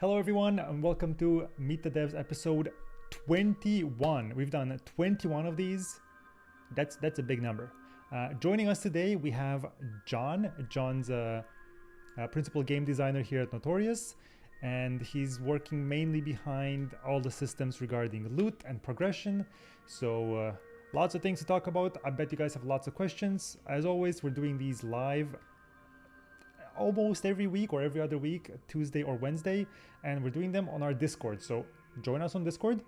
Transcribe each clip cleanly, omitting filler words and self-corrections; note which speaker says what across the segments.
Speaker 1: Hello, everyone, and welcome to Meet the Devs episode 21. We've done 21 of these. That's a big number. Joining us today, we have John. John's a principal game designer here at Notorious, and he's working mainly behind all the systems regarding loot and progression. So, lots of things to talk about. I bet you guys have lots of questions. As always, we're doing these live almost every week or every other week, Tuesday or Wednesday, and we're doing them on our Discord. So join us on Discord,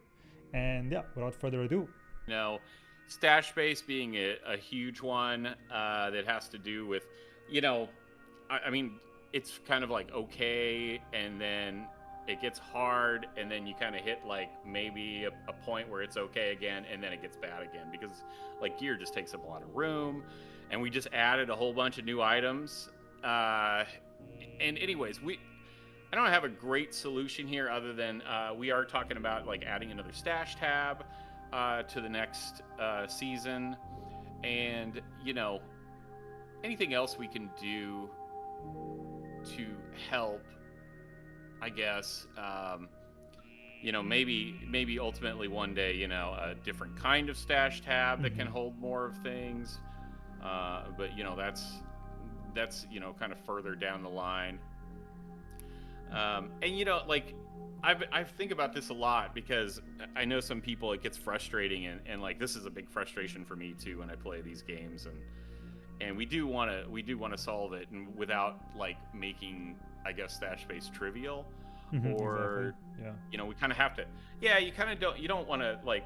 Speaker 1: and yeah, without further ado.
Speaker 2: No, stash space being a huge one that has to do with, I mean, it's kind of like okay, and then it gets hard, and then you kind of hit like maybe a point where it's okay again, and then it gets bad again because like gear just takes up a lot of room, and we just added a whole bunch of new items. And anyways, I don't have a great solution here other than we are talking about like adding another stash tab to the next season, and anything else we can do to help, I guess. Maybe ultimately one day, a different kind of stash tab that can hold more of things. But that's kind of further down the line. And like I think about this a lot because I know some people it gets frustrating, and like this is a big frustration for me too when I play these games, and we do want to solve it, and without like making, I guess, stash space trivial. Or
Speaker 1: exactly.
Speaker 2: we kind of have to, you don't want to like,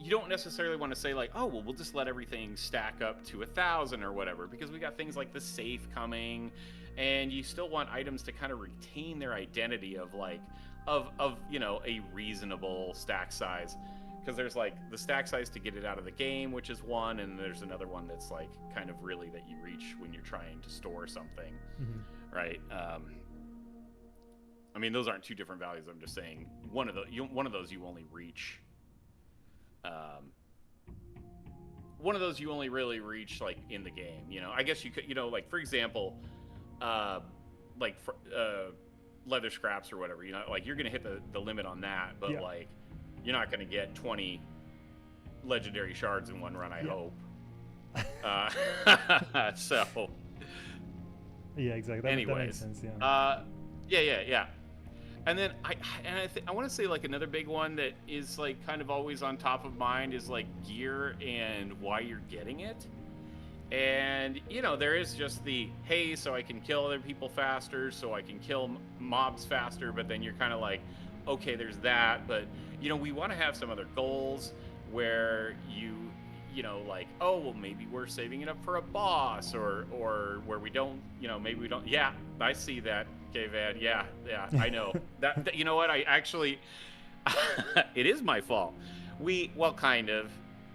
Speaker 2: you don't necessarily want to say like, oh well, we'll just let everything stack up to 1,000 or whatever, because we got things like the safe coming, and you still want items to kind of retain their identity of like of a reasonable stack size, because there's like the stack size to get it out of the game, which is one, and there's another one that's like kind of really that you reach when you're trying to store something, right? I mean, those aren't two different values. I'm just saying one of those you only reach. One of those you only really reach like in the game. I guess you could, like for example, like for, leather scraps or whatever. Like you're gonna hit the limit on that, but like you're not gonna get 20 legendary shards in one run. I hope. So.
Speaker 1: Yeah, exactly.
Speaker 2: Anyways,
Speaker 1: that makes sense. Yeah.
Speaker 2: Yeah. And then I want to say like another big one that is like kind of always on top of mind is like gear and why you're getting it. And there is just the hey, so I can kill other people faster, so I can kill mobs faster, but then you're kind of like, okay, there's that, but we want to have some other goals where like, oh well, maybe we're saving it up for a boss, or where we don't, maybe we don't. Yeah, I see that, Kvad. Yeah, I know that. You know what? I actually, it is my fault. Well, kind of,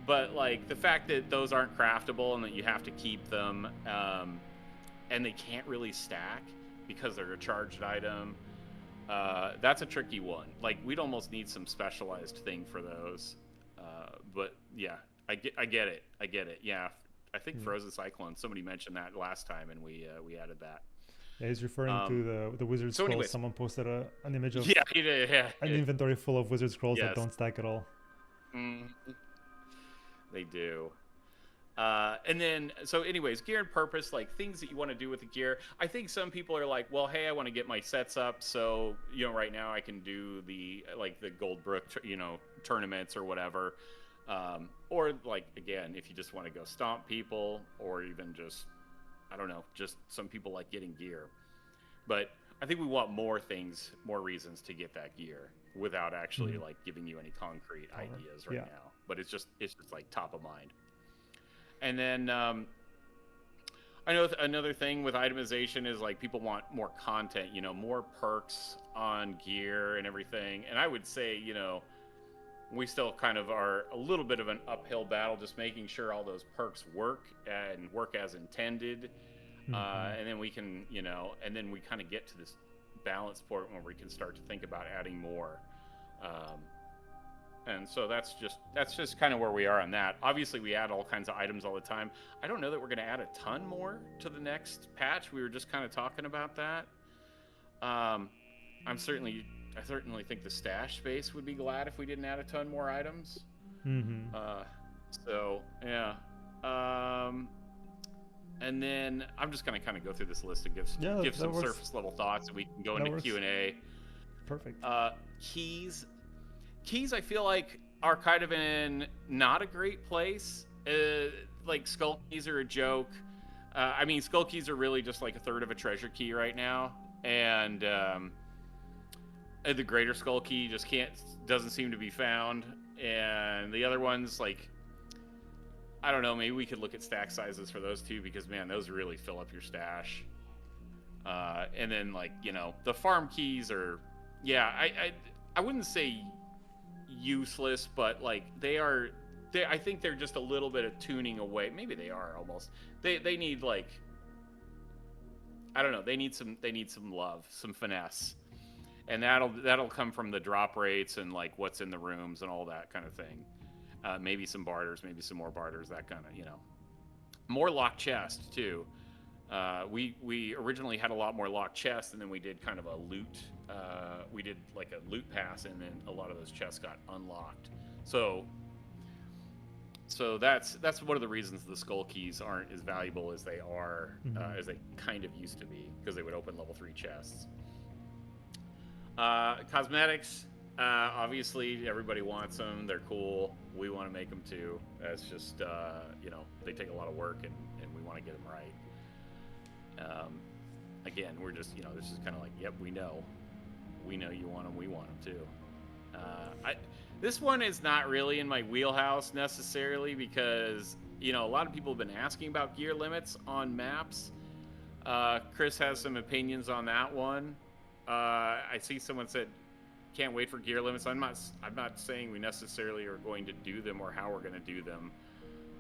Speaker 2: but like the fact that those aren't craftable and that you have to keep them, and they can't really stack because they're a charged item. That's a tricky one. Like we'd almost need some specialized thing for those. But yeah. I get it. Yeah, I think Frozen Cyclone. Somebody mentioned that last time, and we added that.
Speaker 1: Yeah, he's referring to the wizard scrolls.
Speaker 2: Anyways,
Speaker 1: someone posted an image of
Speaker 2: an
Speaker 1: inventory full of wizard scrolls that don't stack at all.
Speaker 2: They do. And then, so anyways, gear and purpose, like things that you want to do with the gear. I think some people are like, well, hey, I want to get my sets up, so right now I can do the Goldbrook, tournaments or whatever. Or like, again, if you just want to go stomp people, or even just, I don't know, just some people like getting gear. But I think we want more reasons to get that gear without actually like giving you any concrete ideas right now. But it's just like top of mind. And then I know another thing with itemization is like people want more content, more perks on gear and everything. And I would say, we still kind of are a little bit of an uphill battle, just making sure all those perks work and work as intended. And then we can, and then we kind of get to this balance point where we can start to think about adding more. And so that's just kind of where we are on that. Obviously, we add all kinds of items all the time. I don't know that we're going to add a ton more to the next patch. We were just kind of talking about that. I certainly think the stash space would be glad if we didn't add a ton more items.
Speaker 1: Mm-hmm.
Speaker 2: So yeah. Um, and then I'm just gonna kind of go through this list and give
Speaker 1: That
Speaker 2: some
Speaker 1: works.
Speaker 2: surface level thoughts, and we can go
Speaker 1: That
Speaker 2: into
Speaker 1: works.
Speaker 2: Q&A.
Speaker 1: Perfect.
Speaker 2: Keys, I feel like are kind of in not a great place. Like skull keys are a joke. I mean, skull keys are really just like a third of a treasure key right now, and the greater skull key just doesn't seem to be found, and the other ones, like, I don't know, maybe we could look at stack sizes for those two, because man, those really fill up your stash. And then, like, you know, the farm keys are, yeah, I wouldn't say useless, but like I think they're just a little bit of tuning away. Maybe they are almost. They need, like, I don't know, they need some love, some finesse. And that'll come from the drop rates and like what's in the rooms and all that kind of thing. Maybe some barters, maybe some more barters, that kind of, you know. More locked chest too. We originally had a lot more locked chests, and then we did kind of a loot. We did like a loot pass, and then a lot of those chests got unlocked. So that's one of the reasons the skull keys aren't as valuable as they are, as they kind of used to be, because they would open level 3 chests. Cosmetics, obviously everybody wants them. They're cool. We want to make them too. That's just, you know, they take a lot of work, and we want to get them right. Again, we're just, you know, this is kind of like, yep, we know you want them. We want them too. This one is not really in my wheelhouse necessarily, because, you know, a lot of people have been asking about gear limits on maps. Chris has some opinions on that one. I see someone said, can't wait for gear limits. I'm not saying we necessarily are going to do them or how we're going to do them.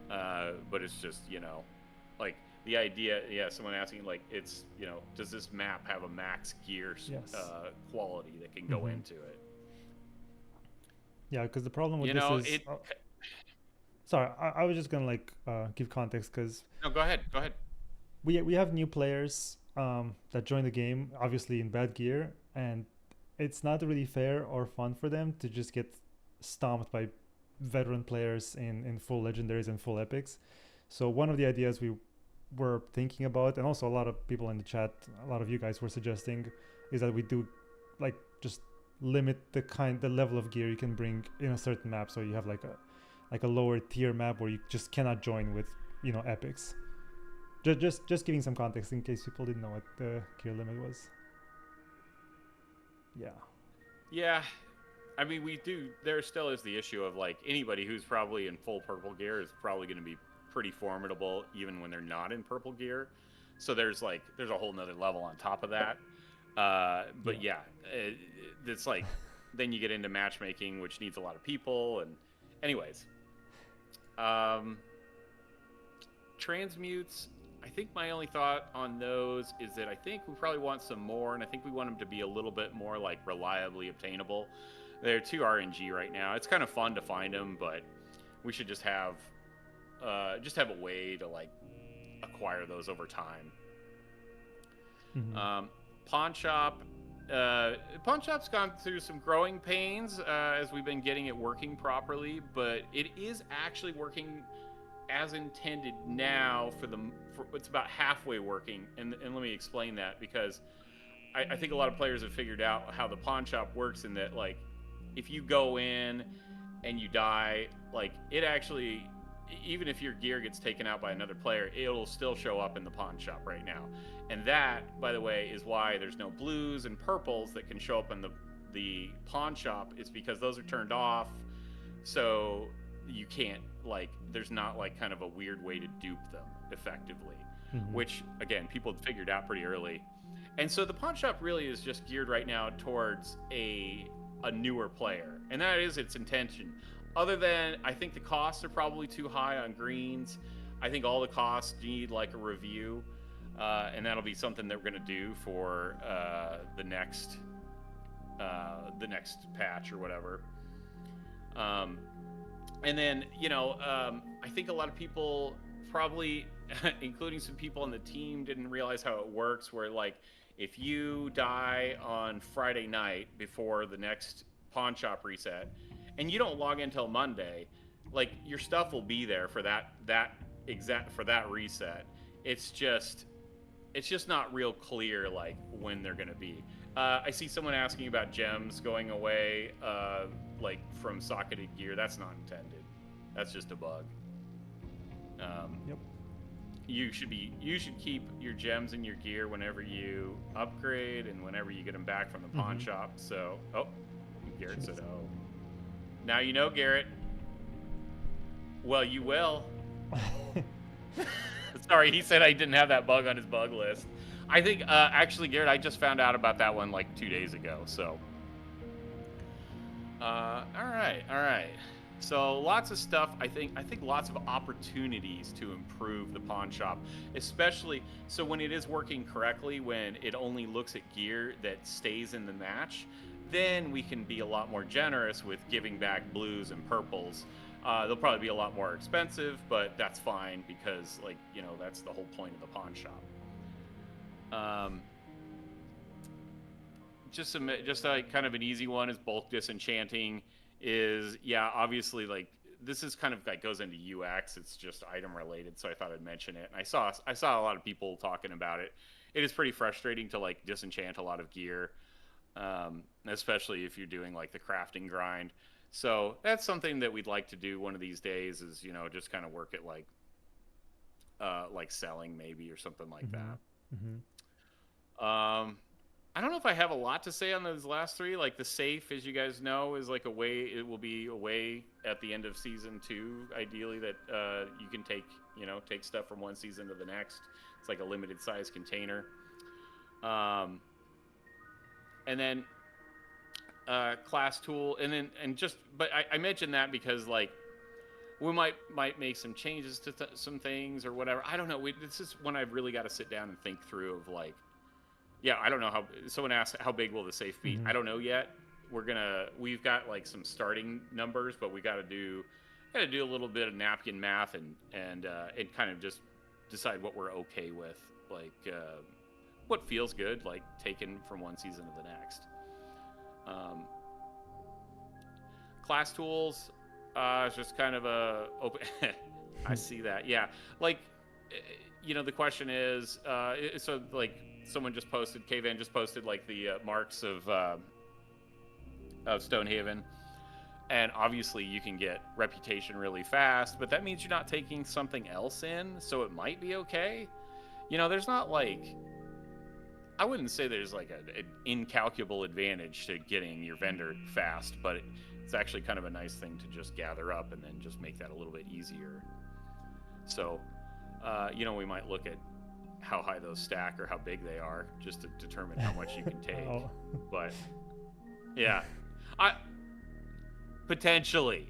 Speaker 2: But it's just, you know, like the idea, yeah, someone asking, like, it's, you know, does this map have a max gear quality that can go into it?
Speaker 1: Yeah, because the problem with
Speaker 2: you
Speaker 1: this
Speaker 2: know,
Speaker 1: is... sorry, I was just going to, like, give context, because...
Speaker 2: No, go ahead.
Speaker 1: We have new players that join the game, obviously in bad gear, and it's not really fair or fun for them to just get stomped by veteran players in full legendaries and full epics. So one of the ideas we were thinking about, and also a lot of people in the chat, a lot of you guys were suggesting, is that we do, like, just limit the level of gear you can bring in a certain map. So you have like a lower tier map where you just cannot join with, you know, epics. Just giving some context in case people didn't know what the gear limit was.
Speaker 2: Yeah, I mean, there still is the issue of, like, anybody who's probably in full purple gear is probably going to be pretty formidable even when they're not in purple gear. So there's a whole nother level on top of that. But it's like, then you get into matchmaking, which needs a lot of people. And anyways, transmutes, I think my only thought on those is that I think we probably want some more, and I think we want them to be a little bit more, like, reliably obtainable. They're 2 RNG right now. It's kind of fun to find them, but we should just have a way to, like, acquire those over time. Pawn shop. Pawn shop's gone through some growing pains as we've been getting it working properly, but it is actually working as intended now. It's about halfway working, and let me explain that, because I think a lot of players have figured out how the pawn shop works, in that, like, if you go in and you die, like, it actually, even if your gear gets taken out by another player, it'll still show up in the pawn shop right now. And that, by the way, is why there's no blues and purples that can show up in the pawn shop, is because those are turned off. So you can't, like, there's not, like, kind of a weird way to dupe them effectively, which, again, people figured out pretty early. And so the pawn shop really is just geared right now towards a newer player, and that is its intention. Other than, I think the costs are probably too high on greens. I think all the costs need, like, a review, and that'll be something that we're going to do for the next patch or whatever. And then, you know, I think a lot of people probably, including some people on the team, didn't realize how it works, where, like, If you die on Friday night before the next pawn shop reset, and you don't log in until Monday, like your stuff will be there for that reset. It's just not real clear like when they're gonna be. I see someone asking about gems going away, like from socketed gear. That's not intended. That's just a bug.
Speaker 1: Yep.
Speaker 2: You should keep your gems in your gear whenever you upgrade and whenever you get them back from the pawn shop. So, Garrett said, "Oh, now you know, Garrett." Well, you will. Sorry, he said I didn't have that bug on his bug list. I think, actually, Garrett, I just found out about that one like 2 days ago. So, all right. So lots of stuff. I think lots of opportunities to improve the pawn shop, especially so when it is working correctly, when it only looks at gear that stays in the match, then we can be a lot more generous with giving back blues and purples. They'll probably be a lot more expensive, but that's fine because, like, you know, that's the whole point of the pawn shop. Just like kind of an easy one is bulk disenchanting. Is, yeah, obviously, like, this is kind of like goes into UX. It's just item related, so I thought I'd mention it. And I saw a lot of people talking about it. It is pretty frustrating to like disenchant a lot of gear, especially if you're doing like the crafting grind. So that's something that we'd like to do one of these days. Is, you know, just kind of work at like selling maybe or something like that. I don't know if I have a lot to say on those last three. Like the safe, as you guys know, is like it will be a way at the end of season 2, ideally, that you can take stuff from one season to the next. It's like a limited size container. And then class tool, but I mentioned that because like we might make some changes to some things or whatever. I don't know. This is when I've really got to sit down and think through of like. Yeah, I don't know how. Someone asked how big will the safe be. I don't know yet. We've got like some starting numbers, but we got to do a little bit of napkin math and kind of just decide what we're okay with, like what feels good, like taken from one season to the next. Class tools, it's just kind of a open. I see that. Yeah, like the question is, so like. Someone just posted, K-Van just posted like the marks of Stonehaven, and obviously you can get reputation really fast, but that means you're not taking something else in, so it might be okay. There's not like, I wouldn't say there's like an incalculable advantage to getting your vendor fast, but it's actually kind of a nice thing to just gather up and then just make that a little bit easier. So, we might look at how high those stack or how big they are just to determine how much you can take. But yeah, potentially.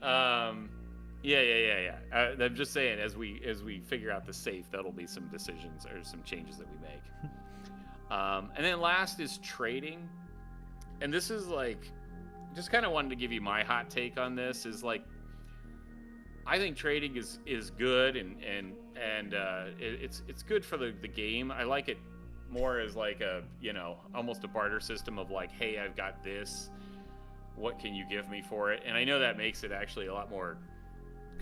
Speaker 2: Yeah. I'm just saying, as we figure out the safe, that'll be some decisions or some changes that we make. And then last is trading, and this is like, just kind of wanted to give you my hot take on this. Is like, I think trading is good and it's good for the game. I like it more as like a almost a barter system of like, hey, I've got this, what can you give me for it? And I know that makes it actually a lot more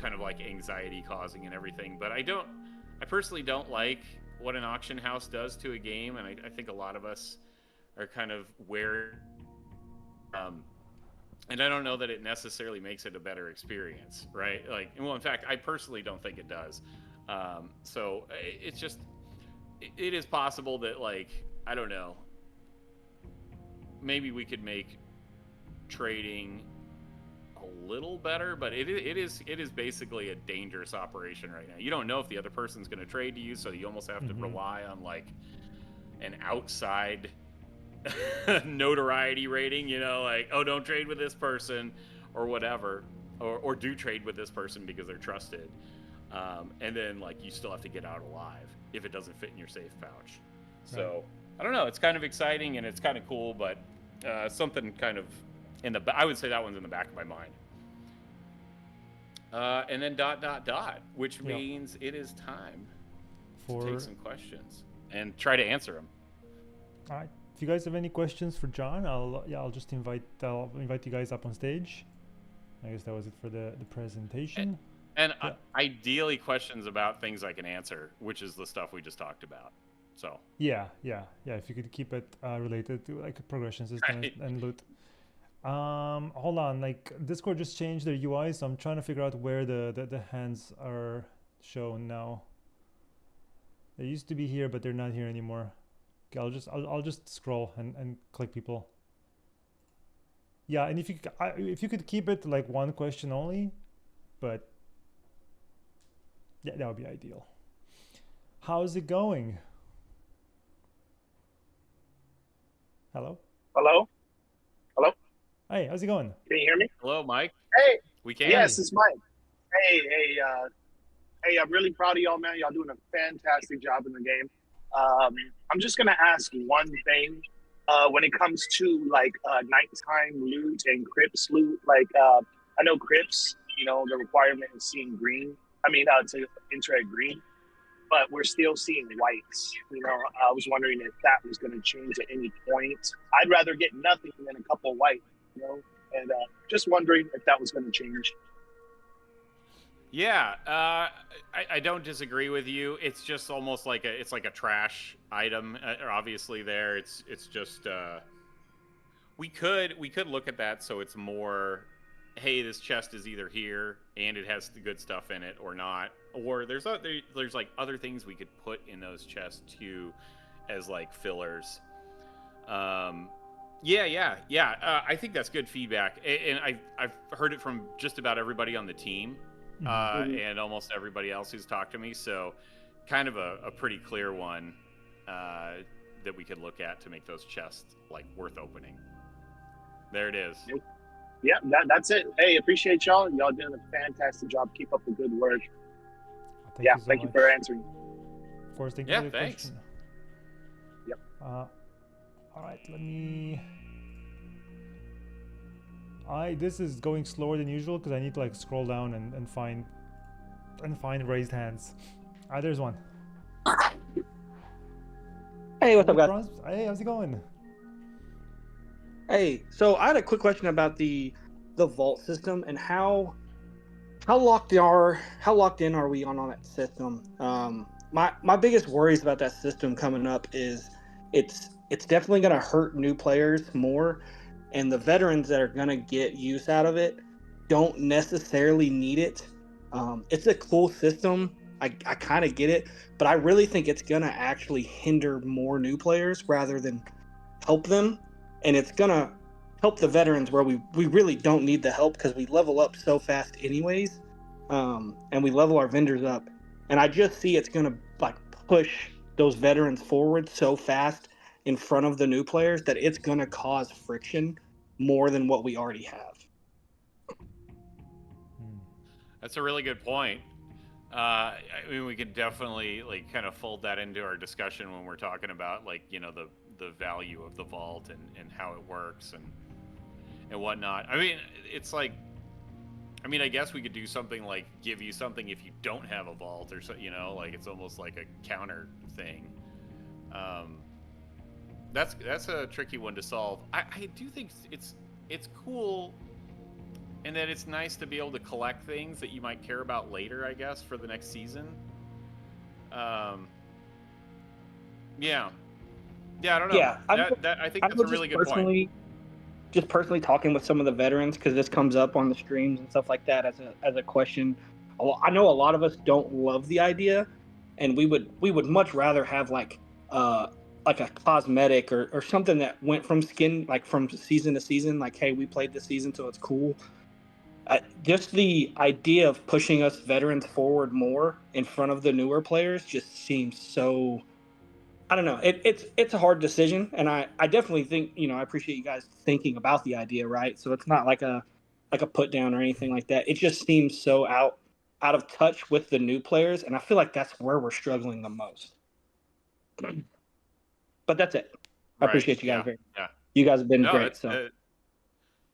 Speaker 2: kind of like anxiety causing and everything, but I personally don't like what an auction house does to a game, and I think a lot of us are kind of and I don't know that it necessarily makes it a better experience, right? Like, well, in fact, I personally don't think it does. So it's just, it is possible that, like, I don't know, maybe we could make trading a little better, but it is basically a dangerous operation right now. You don't know if the other person's going to trade to you, so you almost have to rely on like an outside notoriety rating, like, oh, don't trade with this person or whatever, or do trade with this person because they're trusted, and then like you still have to get out alive if it doesn't fit in your safe pouch. So I don't know, it's kind of exciting and it's kind of cool, but something kind of I would say that one's in the back of my mind. And then ... which means it is time to take some questions. and try to answer them.
Speaker 1: All right. If you guys have any questions for John, I'll just invite you guys up on stage. I guess that was it for the presentation.
Speaker 2: And ideally, questions about things I can answer, which is the stuff we just talked about. So
Speaker 1: yeah. If you could keep it related to like progression system and loot. Hold on. Like Discord just changed their UI, so I'm trying to figure out where the hands are shown now. They used to be here, but they're not here anymore. Okay, I'll just scroll and click people. Yeah, and if you could keep it like one question only, but yeah, that would be ideal. How's it going? Hello?
Speaker 3: Hello? Hello?
Speaker 1: Hey, how's it going?
Speaker 3: Can you hear me?
Speaker 2: hello, Mike.
Speaker 3: Hey.
Speaker 2: We can.
Speaker 3: Yes, it's Mike. Hey, I'm really proud of y'all, man. Y'all doing a fantastic job in the game. I'm just gonna ask one thing. When it comes to like nighttime loot and Crypts loot, like I know Crypts, the requirement is seeing green. To interact green, but we're still seeing whites. I was wondering if that was going to change at any point. I'd rather get nothing than a couple white, and just wondering if that was going to change.
Speaker 2: Yeah, I don't disagree with you. It's just almost like it's like a trash item. Obviously, there it's just we could look at that so it's more, hey, this chest is either here and it has the good stuff in it or not, or there's like other things we could put in those chests too, as like fillers. Yeah. I think that's good feedback, and I've heard it from just about everybody on the team. And almost everybody else who's talked to me, so kind of a pretty clear one that we could look at to make those chests like worth opening. There it is.
Speaker 3: Yeah, that's it. Hey, appreciate y'all. Y'all doing a fantastic job. Keep up the good work. Thank you for answering.
Speaker 1: Of course, thank you for the
Speaker 2: thanks.
Speaker 1: question.
Speaker 3: Yep.
Speaker 1: All right, let me. This is going slower than usual because I need to like scroll down and find raised hands. There's one.
Speaker 4: Hey, what's up, guys?
Speaker 1: Hey, how's it going?
Speaker 4: Hey, so I had a quick question about the vault system and how locked in are we on that system? My biggest worries about that system coming up is it's definitely going to hurt new players more. And the veterans that are going to get use out of it don't necessarily need it. It's a cool system. I kind of get it, but I really think it's going to actually hinder more new players rather than help them. And it's going to help the veterans where we really don't need the help because we level up so fast anyways. And we level our vendors up. And I just see it's going to like push those veterans forward so fast in front of the new players that it's going to cause friction more than what we already have.
Speaker 2: That's a really good point. I mean, we could definitely like kind of fold that into our discussion when we're talking about like, the value of the vault and how it works and whatnot. I mean, it's like, I guess we could do something like give you something if you don't have a vault or so, like it's almost like a counter thing. That's a tricky one to solve. I do think it's cool, and that it's nice to be able to collect things that you might care about later, I guess, for the next season. Yeah, I don't know.
Speaker 4: Yeah,
Speaker 2: I think that's a really good point.
Speaker 4: Just personally talking with some of the veterans, because this comes up on the streams and stuff like that as a question. I know a lot of us don't love the idea, and we would much rather have like a cosmetic or something that went from skin, like from season to season, like, hey, we played this season so it's cool. Just the idea of pushing us veterans forward more in front of the newer players just seems so, I don't know, it's a hard decision, and I definitely think, I appreciate you guys thinking about the idea, right? So it's not like a put down or anything like that. It just seems so out of touch with the new players, and I feel like that's where we're struggling the most. But that's it. I appreciate you guys very much. Yeah. You guys have been great.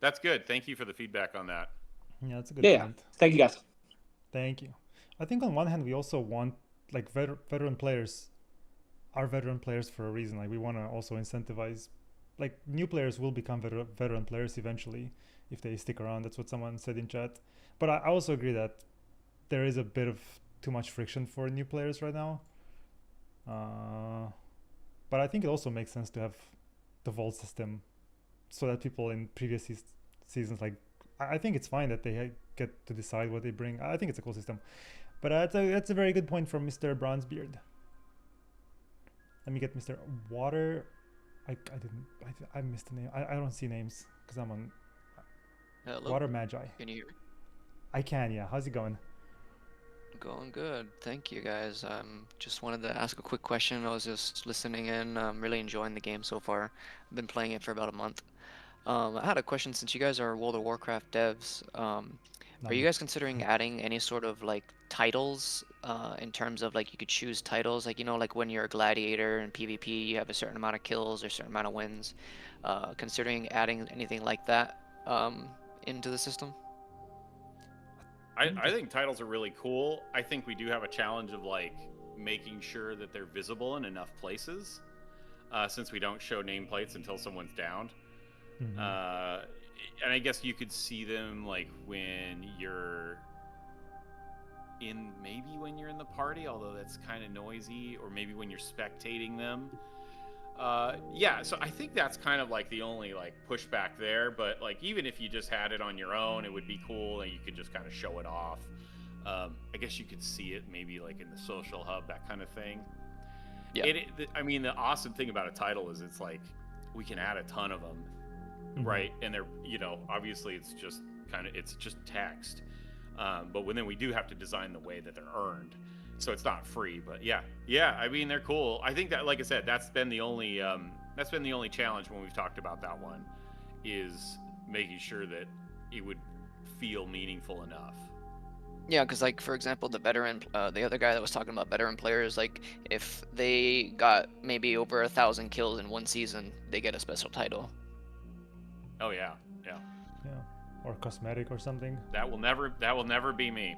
Speaker 2: That's good. Thank you for the feedback on that.
Speaker 1: Yeah, that's a good point.
Speaker 4: Thank you, guys.
Speaker 1: Thank you. I think on one hand, we also want like veteran players are veteran players for a reason. Like we want to also incentivize, like new players will become veteran players eventually if they stick around. That's what someone said in chat. But I also agree that there is a bit of too much friction for new players right now. But I think it also makes sense to have the vault system so that people in previous seasons, like I think it's fine that they get to decide what they bring. I think it's a cool system. But that's a very good point from Mr. Bronzebeard. Let me get Mr. Water. I missed the name. I don't see names because I'm on
Speaker 5: Hello.
Speaker 1: Water Magi.
Speaker 5: Can you hear me?
Speaker 1: I can, yeah. How's it going?
Speaker 5: Going good. Thank you, guys. Just wanted to ask a quick question. I was just listening in. I'm really enjoying the game so far. I've been playing it for about a month. I had a question since you guys are World of Warcraft devs. Are you guys considering adding any sort of like titles in terms of like you could choose titles like like when you're a gladiator in PvP you have a certain amount of kills or a certain amount of wins. Considering adding anything like that into the system?
Speaker 2: I think titles are really cool. I think we do have a challenge of like making sure that they're visible in enough places, since we don't show nameplates until someone's downed. And I guess you could see them like when you're in the party, although that's kind of noisy, or maybe when you're spectating them. Yeah, so I think that's kind of like the only like pushback there, but like even if you just had it on your own, it would be cool and you could just kind of show it off. I guess you could see it maybe like in the social hub, that kind of thing. Yeah. I mean, the awesome thing about a title is it's like we can add a ton of them, right? And they're, obviously it's just text. But then we do have to design the way that they're earned. So it's not free, but yeah. I mean, they're cool. I think that, like I said, that's been the only challenge when we've talked about that one, is making sure that it would feel meaningful enough.
Speaker 5: Yeah, because like for example, the other guy that was talking about veteran players, like if they got maybe over 1,000 kills in one season, they get a special title.
Speaker 2: Oh yeah,
Speaker 1: or cosmetic or something.
Speaker 2: That will never be me.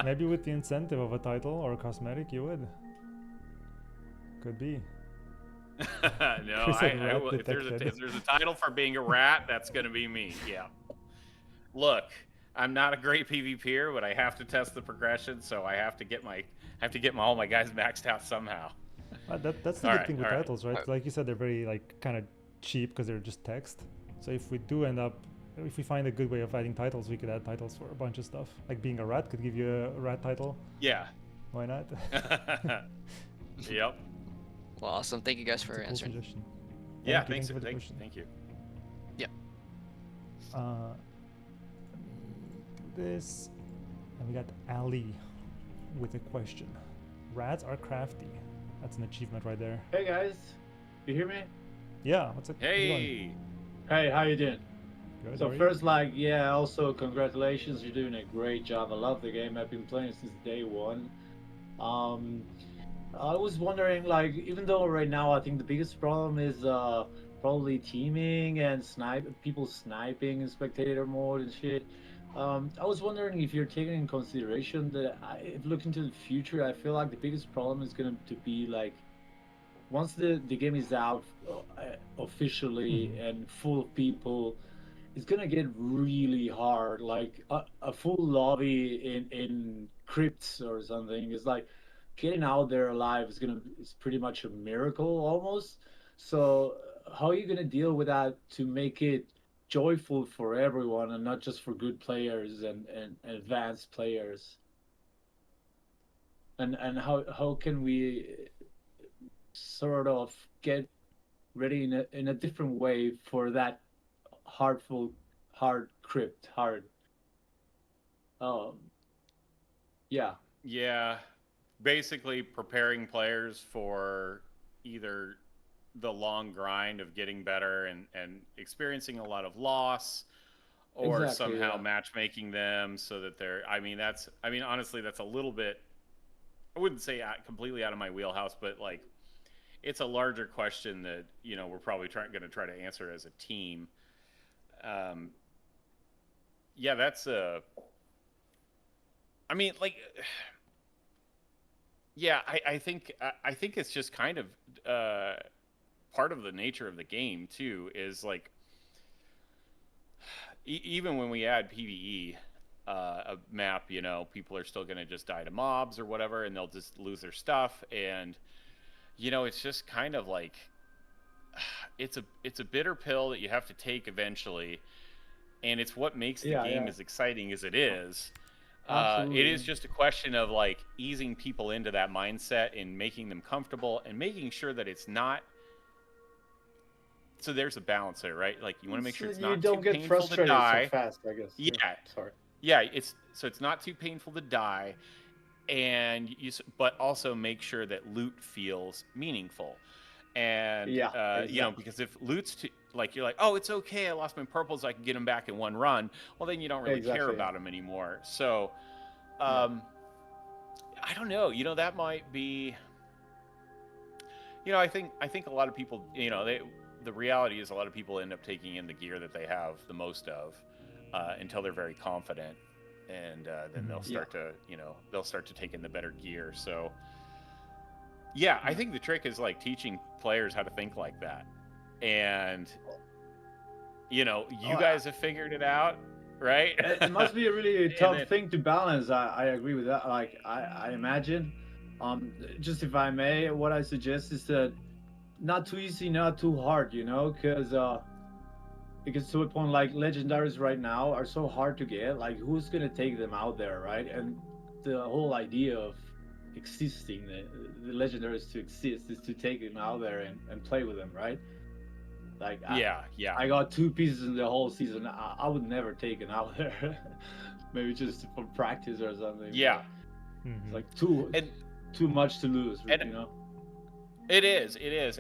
Speaker 1: Maybe with the incentive of a title or a cosmetic, you would. Could be.
Speaker 2: No, I will. If there's a title for being a rat, that's gonna be me. Yeah. Look, I'm not a great PvPer, but I have to test the progression, so I have to get all my guys maxed out somehow.
Speaker 1: That's the good thing with titles, right? Like you said, they're very like kind of cheap because they're just text. So if we find a good way of adding titles, we could add titles for a bunch of stuff. Like being a rat could give you a rat title.
Speaker 2: Yeah.
Speaker 1: Why not?
Speaker 2: Yep.
Speaker 5: Well, awesome. Thank you guys for answering.
Speaker 1: Cool
Speaker 2: yeah, thank you.
Speaker 5: Yeah.
Speaker 1: This, and we got Ali with a question. Rats are crafty. That's an achievement right there.
Speaker 6: Hey guys, you hear me?
Speaker 1: Yeah. What's up?
Speaker 2: Hey.
Speaker 6: Hey, how you doing?
Speaker 1: Good,
Speaker 6: so first, also congratulations. You're doing a great job. I love the game. I've been playing since day one. I was wondering, even though right now I think the biggest problem is probably teaming and people sniping in spectator mode and shit. I was wondering if you're taking in consideration that if looking to the future, I feel like the biggest problem is going to be once the game is out officially and full of people, it's gonna get really hard. Like a full lobby in crypts or something is getting out there alive is pretty much a miracle almost. So how are you gonna deal with that to make it joyful for everyone and not just for good players and advanced players? And how can we sort of get ready in a different way for that hard crypt.
Speaker 2: Yeah, basically preparing players for either the long grind of getting better and experiencing a lot of loss, or somehow matchmaking them so that they're honestly that's a little bit, I wouldn't say completely out of my wheelhouse, but it's a larger question that we're probably going to try to answer as a team. Yeah, that's Yeah, I think it's just kind of part of the nature of the game too. Is like even when we add PVE, a map, you know, people are still going to just die to mobs or whatever, and they'll just lose their stuff. And you know, it's just kind of like it's a bitter pill that you have to take eventually, and it's what makes the
Speaker 6: Yeah,
Speaker 2: game
Speaker 6: yeah,
Speaker 2: as exciting as it is. It is
Speaker 6: absolutely.
Speaker 2: just a question of like easing people into that mindset and making them comfortable and making sure that it's not. So there's a balance there, right? Like you want to make
Speaker 6: So
Speaker 2: sure it's
Speaker 6: you
Speaker 2: not too
Speaker 6: don't get
Speaker 2: painful to
Speaker 6: frustrated so
Speaker 2: die.
Speaker 6: fast, I guess.
Speaker 2: Yeah,
Speaker 6: Yeah. Sorry.
Speaker 2: yeah. It's not too painful to die, and but also make sure that loot feels meaningful. And
Speaker 6: Yeah,
Speaker 2: you know,
Speaker 6: exactly.
Speaker 2: because if loot's too, like you're like, oh, it's okay, I lost my purples, I can get them back in one run. Well, then you don't really care
Speaker 6: Exactly.
Speaker 2: about them anymore. So,
Speaker 6: Yeah.
Speaker 2: um, I don't know. You know, that might be. You know, I think a lot of people. You know, the reality is a lot of people end up taking in the gear that they have the most of until they're very confident, and then they'll
Speaker 1: Mhm.
Speaker 6: Yeah.
Speaker 2: start to they'll start to take in the better gear. So yeah, I
Speaker 6: Yeah.
Speaker 2: think the trick is like teaching players how to think like that. And you know,
Speaker 6: Oh,
Speaker 2: you guys have figured it out, right?
Speaker 6: it must be a really
Speaker 2: And
Speaker 6: tough
Speaker 2: then
Speaker 6: thing to balance. I agree with that. Like I imagine, just if I may, what I suggest is that not too easy, not too hard, you know, because to a point like legendaries right now are so hard to get. Like who's gonna take them out there, right? And the whole idea of existing the legendaries to exist is to take them out there and play with them, right? Like
Speaker 2: yeah, yeah,
Speaker 6: I got 2 pieces in the whole season. I would never take it out there. Maybe just for practice or something.
Speaker 2: yeah.
Speaker 6: But it's
Speaker 1: Mhm.
Speaker 6: like too much to lose,
Speaker 2: And
Speaker 6: you know?
Speaker 2: it is,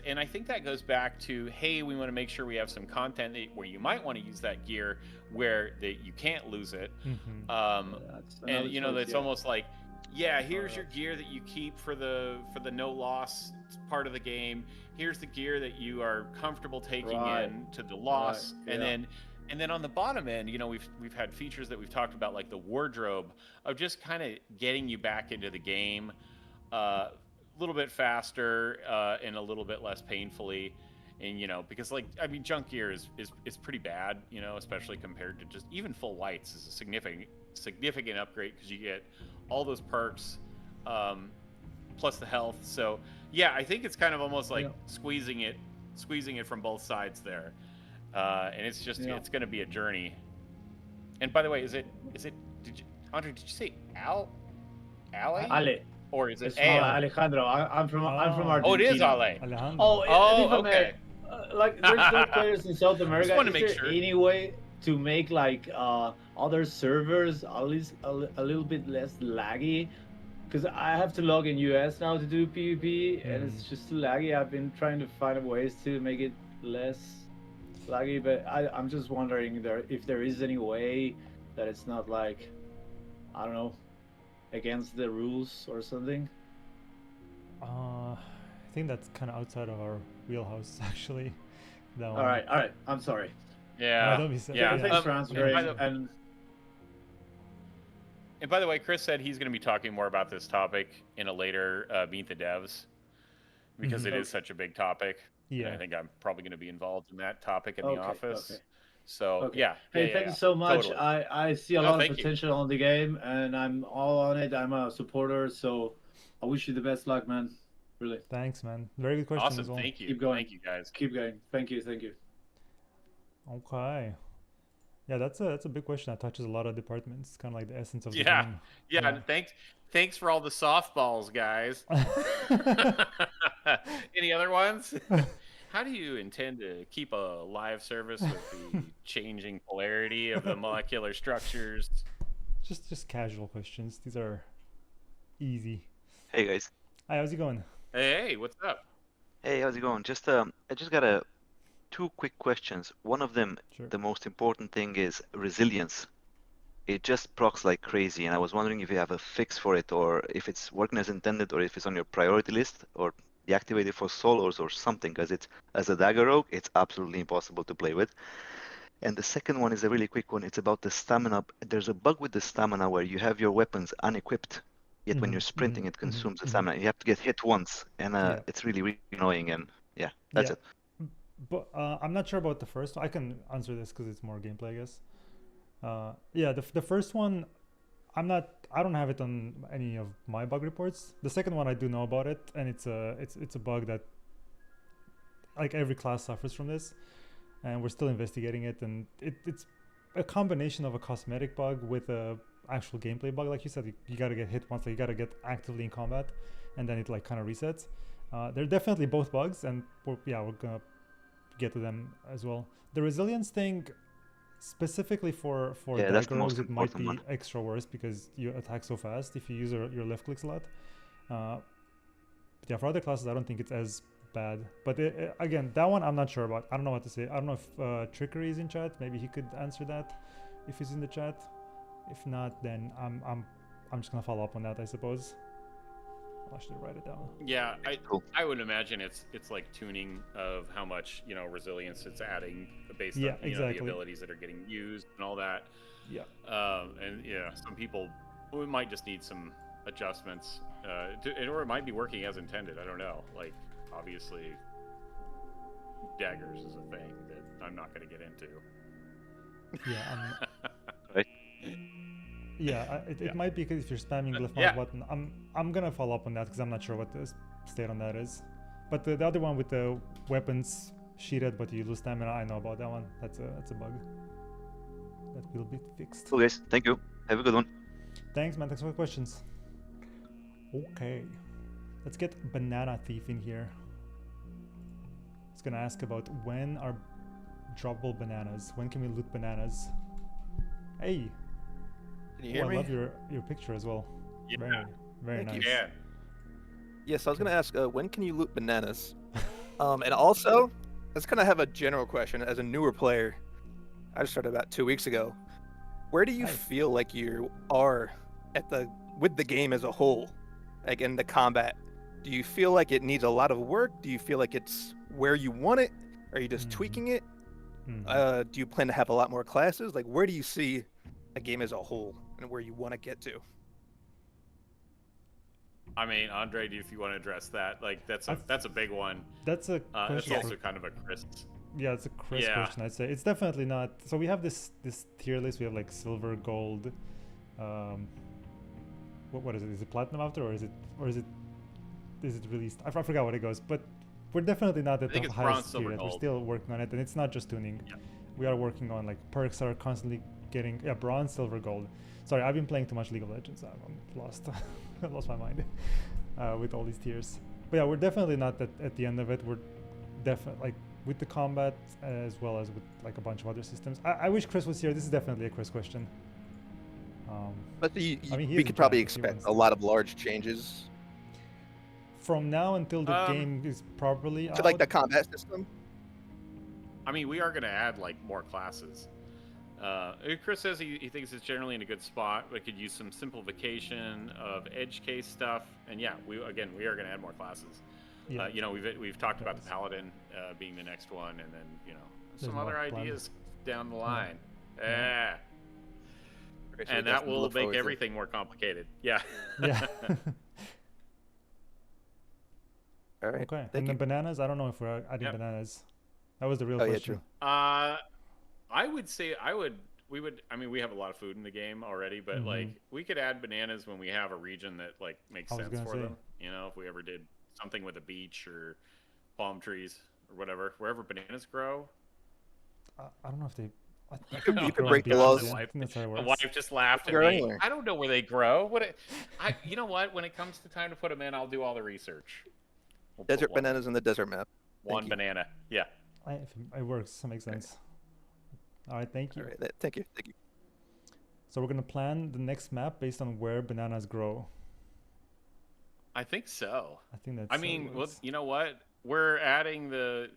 Speaker 2: and I think that goes back to hey, we want to make sure we have some content where you might want to use that gear where that you can't lose it,
Speaker 1: Mhm.
Speaker 6: That's
Speaker 2: and
Speaker 6: another
Speaker 2: you know
Speaker 6: choice.
Speaker 2: that's
Speaker 6: Yeah.
Speaker 2: almost like yeah, here's your
Speaker 6: Alright.
Speaker 2: gear that you keep for the no loss part of the game. Here's the gear that you are comfortable taking
Speaker 6: Right.
Speaker 2: in to the
Speaker 6: Right.
Speaker 2: loss,
Speaker 6: Yeah.
Speaker 2: and then on the bottom end, you know, we've had features that we've talked about like the wardrobe of just kind of getting you back into the game a little bit faster and a little bit less painfully. And you know, because like I mean, junk gear is pretty bad, you know, especially compared to just even full whites is a significant upgrade because you get all those perks plus the health. So yeah, I think it's kind of almost like
Speaker 6: Yeah.
Speaker 2: squeezing it from both sides there, and it's just
Speaker 6: Yeah.
Speaker 2: it's going to be a journey. And by the way, is it did you Andre, did you say Ale?
Speaker 6: Ale.
Speaker 2: Or is it
Speaker 6: It's from
Speaker 2: Ale?
Speaker 6: Alejandro. I'm from
Speaker 1: Oh,
Speaker 2: Oh, it is
Speaker 6: Argentina.
Speaker 2: Ale.
Speaker 6: Oh,
Speaker 1: Alejandro.
Speaker 6: and
Speaker 2: Oh,
Speaker 6: if I may,
Speaker 2: okay.
Speaker 6: like, there's no players in South
Speaker 2: Just
Speaker 6: America.
Speaker 2: want to
Speaker 6: Is
Speaker 2: make
Speaker 6: there
Speaker 2: sure.
Speaker 6: any way to make like other servers at least a little bit less laggy? Because I have to log in US now to do PvP, and
Speaker 1: Mm.
Speaker 6: it's just too laggy. I've been trying to find ways to make it less laggy, but I'm just wondering if there is any way that it's not like, I don't know, against the rules or something.
Speaker 1: I think that's kind of outside of our wheelhouse, actually. That
Speaker 6: All
Speaker 1: one.
Speaker 6: right, all right. I'm sorry.
Speaker 1: No,
Speaker 2: Yeah,
Speaker 1: don't be sad.
Speaker 2: yeah.
Speaker 1: Yeah.
Speaker 6: Thanks for
Speaker 2: And
Speaker 6: answering. And
Speaker 2: by the way, Chris said he's going to be talking more about this topic in a later Meet the Devs because
Speaker 1: Mhm.
Speaker 2: it is
Speaker 6: okay,
Speaker 2: such a big topic, and I
Speaker 1: Yeah.
Speaker 2: think I'm probably going to be involved in that topic in the
Speaker 6: okay, okay,
Speaker 2: office. So
Speaker 6: okay.
Speaker 2: yeah, yeah,
Speaker 6: Hey,
Speaker 2: yeah,
Speaker 6: thank you
Speaker 2: yeah,
Speaker 6: so much.
Speaker 2: totally.
Speaker 6: I see a
Speaker 2: No,
Speaker 6: lot of
Speaker 2: thank you.
Speaker 6: potential on the game, and I'm all on it. I'm a supporter, so I wish you the best luck, man. Really,
Speaker 1: Thanks, man. Very good question
Speaker 2: Awesome,
Speaker 1: as well.
Speaker 2: thank you,
Speaker 6: keep going,
Speaker 2: thank you guys.
Speaker 6: keep going. Thank you, thank you.
Speaker 1: Okay. Yeah, that's a big question that touches a lot of departments. Kind of like the essence of the
Speaker 2: Yeah,
Speaker 1: game.
Speaker 2: yeah.
Speaker 1: Yeah.
Speaker 2: And thanks for all the softballs, guys. Any other ones? How do you intend to keep a live service with the changing polarity of the molecular structures?
Speaker 1: Just casual questions. These are easy.
Speaker 7: Hey guys.
Speaker 1: Hi, how's it going?
Speaker 2: Hey, what's up?
Speaker 7: Hey, how's it going? I just got two quick questions. One of them,
Speaker 1: Sure.
Speaker 7: the most important thing is resilience. It just procs like crazy, and I was wondering if you have a fix for it, or if it's working as intended, or if it's on your priority list, or deactivated for solos or something, because it's as a dagger rogue, it's absolutely impossible to play with. And the second one is a really quick one. It's about the stamina. There's a bug with the stamina where you have your weapons unequipped, Yet when you're sprinting, it consumes the stamina. You have to get hit once, and
Speaker 1: Yeah.
Speaker 7: it's really, really annoying. And yeah, that's
Speaker 1: Yeah.
Speaker 7: it.
Speaker 1: But I'm not sure about the first one. I can answer this because it's more gameplay, I guess. Yeah, the first one, I don't have it on any of my bug reports. The second one I do know about it, and it's a bug that like every class suffers from this, and we're still investigating it. And it's a combination of a cosmetic bug with a actual gameplay bug. Like you said, you gotta get hit once, like you gotta get actively in combat, and then it like kind of resets. They're definitely both bugs, and we're gonna get to them as well. The resilience thing, specifically for
Speaker 7: Yeah, that's the
Speaker 1: dagger rogues,
Speaker 7: most
Speaker 1: it might
Speaker 7: important
Speaker 1: be
Speaker 7: one.
Speaker 1: extra worse because you attack so fast if you use your left clicks a lot. Yeah, for other classes I don't think it's as bad, but again, that one I'm not sure about. I don't know what to say. I don't know if Trickery is in chat. Maybe he could answer that if he's in the chat. If not, then I'm just gonna follow up on that, I suppose. I'll actually write it down.
Speaker 2: Yeah,
Speaker 7: Cool.
Speaker 2: I would imagine it's like tuning of how much resilience it's adding based
Speaker 1: Yeah,
Speaker 2: on
Speaker 1: exactly.
Speaker 2: the abilities that are getting used and all that.
Speaker 1: Yeah.
Speaker 2: And yeah, some people we might just need some adjustments, or it might be working as intended. I don't know. Like obviously, daggers is a thing that I'm not going to get into.
Speaker 1: Yeah.
Speaker 7: Right.
Speaker 1: Yeah, it might be because if you're spamming the left mouse button. I'm gonna follow up on that because I'm not sure what the state on that is. But the other one with the weapons sheeted but you lose stamina, I know about that one. That's a bug that will be fixed.
Speaker 7: Cool, guys. Thank you. Have a good one.
Speaker 1: Thanks, man. Thanks for the questions. Okay, let's get Banana Thief in here. It's gonna ask about when are droppable bananas. When can we loot bananas? Hey.
Speaker 8: Can you hear me?
Speaker 1: I love your picture as well.
Speaker 2: Yeah.
Speaker 1: Very
Speaker 8: Thank
Speaker 1: nice.
Speaker 8: you.
Speaker 2: Yeah.
Speaker 8: Yes, I was going to ask, when can you loot bananas? And also, I was going to have a general question. As a newer player, I just started about 2 weeks ago. Where do you
Speaker 1: Nice.
Speaker 8: feel like you are with the game as a whole, like in the combat? Do you feel like it needs a lot of work? Do you feel like it's where you want it? Are you just tweaking it? Do you plan to have a lot more classes? Like, where do you see a game as a whole and where you want to get to?
Speaker 2: I mean, Andre, if you want to address that, like that's a big one.
Speaker 1: That's a
Speaker 2: That's
Speaker 1: question.
Speaker 2: also kind of a Chris.
Speaker 1: Yeah, it's a Chris question, I'd say. It's definitely not. So we have this tier list. We have like silver, gold. What is it? Is it platinum after, or is it released? I forgot what it goes. But we're definitely not at
Speaker 2: I think
Speaker 1: the
Speaker 2: it's bronze,
Speaker 1: highest tier
Speaker 2: silver,
Speaker 1: yet. We're
Speaker 2: gold.
Speaker 1: still working on it, and it's not just tuning.
Speaker 2: Yeah.
Speaker 1: We are working on like perks that are constantly getting bronze, silver, gold. Sorry, I've been playing too much League of Legends. I'm lost. I lost my mind with all these tiers. But yeah, we're definitely not at the end of it. We're definitely like with the combat as well as with like a bunch of other systems. I wish Chris was here. This is definitely a Chris question.
Speaker 8: But
Speaker 1: I mean, he
Speaker 8: we
Speaker 1: is
Speaker 8: could
Speaker 1: in
Speaker 8: probably
Speaker 1: chat if he
Speaker 8: expect
Speaker 1: wants
Speaker 8: a
Speaker 1: to.
Speaker 8: lot of large changes
Speaker 1: From now until the game is properly
Speaker 8: to
Speaker 1: out.
Speaker 8: like the combat system.
Speaker 2: I mean, we are going to add like more classes. Chris says he thinks it's generally in a good spot. We could use some simplification of edge case stuff, and yeah, we are going to add more classes.
Speaker 1: Yeah.
Speaker 2: We've talked about the Paladin being the next one, and then some
Speaker 1: There's
Speaker 2: other
Speaker 1: more planned.
Speaker 2: ideas down the line.
Speaker 1: Yeah.
Speaker 8: Okay, so
Speaker 2: And
Speaker 8: that's
Speaker 2: that
Speaker 8: something to
Speaker 2: will
Speaker 8: look
Speaker 2: make
Speaker 8: forward to.
Speaker 2: everything more complicated. Yeah.
Speaker 1: Yeah.
Speaker 8: All right.
Speaker 1: Okay.
Speaker 8: Thank
Speaker 1: And
Speaker 8: you.
Speaker 1: the bananas, I don't know if we're adding
Speaker 2: Yep.
Speaker 1: bananas. That was the real
Speaker 8: Oh, yeah,
Speaker 1: question.
Speaker 8: true.
Speaker 2: I would say we would. I mean, we have a lot of food in the game already, but like we could add bananas when we have a region that like makes
Speaker 1: I was
Speaker 2: sense
Speaker 1: gonna
Speaker 2: for
Speaker 1: say.
Speaker 2: them. If we ever did something with a beach or palm trees or whatever, wherever bananas grow.
Speaker 1: I don't know if they. I
Speaker 8: You
Speaker 1: think
Speaker 8: could
Speaker 1: they grow
Speaker 8: break
Speaker 1: in
Speaker 8: the
Speaker 1: beaches,
Speaker 8: laws.
Speaker 1: yeah. I think that's how it
Speaker 2: The
Speaker 1: works.
Speaker 2: wife just laughed at
Speaker 8: Grow
Speaker 2: me.
Speaker 8: anywhere.
Speaker 2: I don't know where they grow. You know what? When it comes to time to put them in, I'll do all the research. We'll put
Speaker 8: Desert
Speaker 2: one-
Speaker 8: bananas in the desert map.
Speaker 2: One
Speaker 8: you.
Speaker 2: banana. Yeah.
Speaker 1: If it works. That makes sense. All right, thank you.
Speaker 8: All right. Thank you. Thank you.
Speaker 1: So we're gonna plan the next map based on where bananas grow.
Speaker 2: I think so.
Speaker 1: I think that's.
Speaker 2: I
Speaker 1: how it
Speaker 2: mean, well,
Speaker 1: works.
Speaker 2: you know what? We're adding the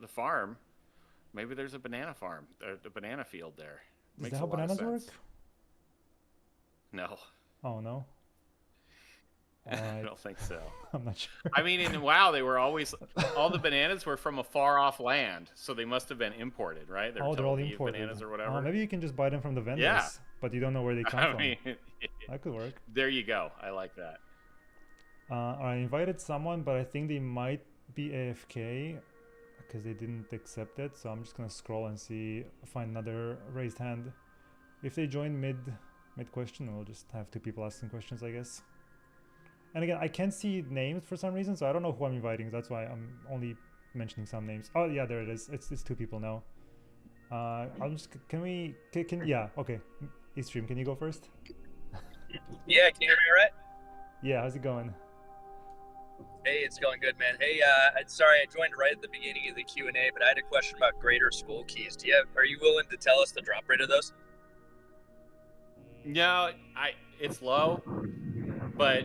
Speaker 2: farm. Maybe there's a banana farm, a banana field there.
Speaker 1: Is
Speaker 2: Makes
Speaker 1: that
Speaker 2: a
Speaker 1: how
Speaker 2: lot of
Speaker 1: bananas work?
Speaker 2: sense. No.
Speaker 1: Oh no. All
Speaker 2: I
Speaker 1: right.
Speaker 2: don't think so.
Speaker 1: I'm not sure.
Speaker 2: I mean, in WoW, they were always all the bananas were from a far off land, so they must have been imported, right?
Speaker 1: Oh, they're all
Speaker 2: Tel Aviv
Speaker 1: imported.
Speaker 2: bananas or whatever.
Speaker 1: Maybe you can just buy them from the vendors,
Speaker 2: Yeah.
Speaker 1: but you don't know where they come
Speaker 2: I
Speaker 1: from.
Speaker 2: mean,
Speaker 1: That could work.
Speaker 2: there you go. I like that.
Speaker 1: I invited someone, but I think they might be AFK because they didn't accept it. So I'm just gonna scroll and find another raised hand. If they join mid question, we'll just have two people asking questions, I guess. And again, I can't see names for some reason, so I don't know who I'm inviting. That's why I'm only mentioning some names. Oh yeah, there it is. It's two people now. I'm just yeah, okay. Eastream, can you go first?
Speaker 9: Yeah, can you hear me all right?
Speaker 1: Yeah, how's it going?
Speaker 9: Hey, it's going good, man. Hey, sorry I joined right at the beginning of the Q&A, but I had a question about greater skull keys. Are you willing to tell us the drop rate of those?
Speaker 2: No, it's low, but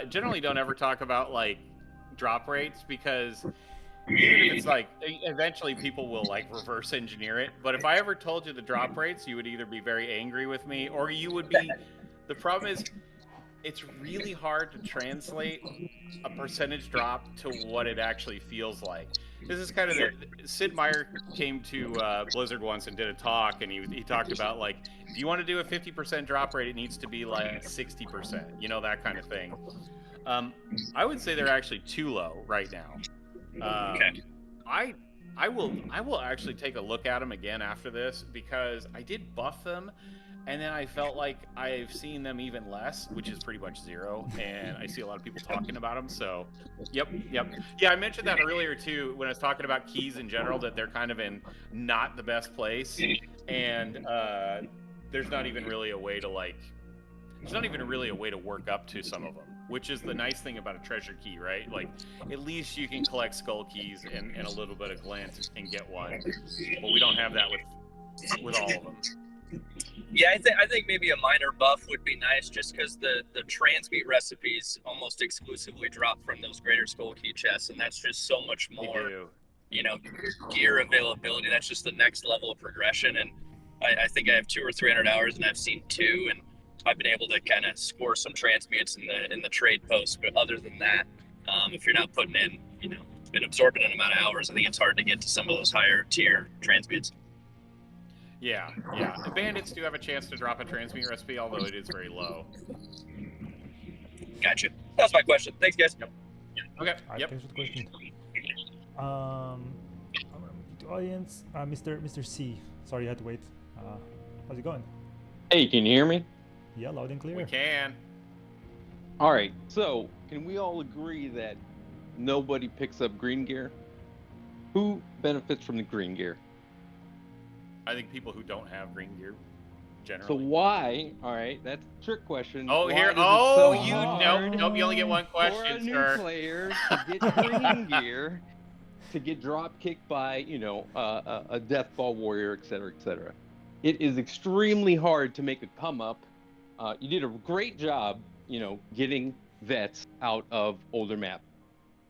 Speaker 2: generally don't ever talk about like drop rates because even if it's like eventually people will like reverse engineer it. But if I ever told you the drop rates, you would either be very angry with me or you would be. The problem is, it's really hard to translate a percentage drop to what it actually feels like. This is kind of Sid Meier came to Blizzard once and did a talk, and he talked about like if you want to do a 50% drop rate, it needs to be like 60%, you know, that kind of thing. I would say they're actually too low right now.
Speaker 9: Okay.
Speaker 2: I will actually take a look at them again after this because I did buff them. And then I felt like I've seen them even less, which is pretty much zero. And I see a lot of people talking about them. So, yep. Yeah, I mentioned that earlier too when I was talking about keys in general, that they're kind of in not the best place. And there's not even really a way to work up to some of them, which is the nice thing about a treasure key, right? Like, at least you can collect skull keys and a little bit of glint and get one. But we don't have that with all of them.
Speaker 9: Yeah, I think maybe a minor buff would be nice just because the transmute recipes almost exclusively drop from those greater skull key chests, and that's just so much more, you know, gear availability. That's just the next level of progression. And I think I have 200 or 300 hours, and I've seen 2, and I've been able to kind of score some transmutes in the trade post. But other than that, if you're not putting in, you know, an absorbent amount of hours, I think it's hard to get to some of those higher tier transmutes.
Speaker 2: Yeah. The bandits do have a chance to drop a transmute recipe, although it is very low.
Speaker 9: Gotcha. That's my question. Thanks, guys.
Speaker 2: Yep. Okay.
Speaker 1: Right,
Speaker 2: Yep.
Speaker 1: thanks for the question. The audience, Mr. C. Sorry you had to wait. How's it going?
Speaker 10: Hey, can you hear me?
Speaker 1: Yeah, loud and clear.
Speaker 2: We can.
Speaker 10: All right. So, can we all agree that nobody picks up green gear? Who benefits from the green gear?
Speaker 2: I think people who don't have green gear, generally.
Speaker 10: So why? All right, that's a trick question.
Speaker 2: Oh,
Speaker 10: why
Speaker 2: here.
Speaker 10: is it
Speaker 2: Oh,
Speaker 10: so
Speaker 2: you
Speaker 10: hard
Speaker 2: nope. You only get one
Speaker 10: for a
Speaker 2: question,
Speaker 10: new
Speaker 2: sir.
Speaker 10: player to get green gear, to get drop kicked by, you know, a death ball warrior, etc., etc. It is extremely hard to make a come up. You did a great job, you know, getting vets out of older map,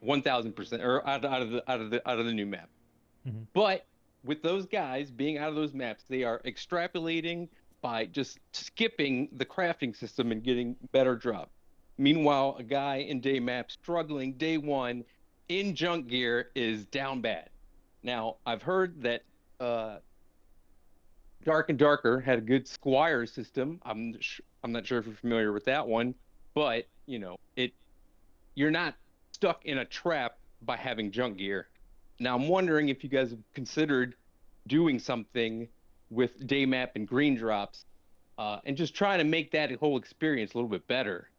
Speaker 10: 1,000%, or out of the new map.
Speaker 1: Mm-hmm.
Speaker 10: But with those guys being out of those maps, they are extrapolating by just skipping the crafting system and getting better drop. Meanwhile, a guy in day map struggling day one in junk gear is down bad. Now, I've heard that Dark and Darker had a good squire system. I'm not sure if you're familiar with that one, but you know, you're not stuck in a trap by having junk gear. Now, I'm wondering if you guys have considered doing something with day map and green drops, and just trying to make that whole experience a little bit better.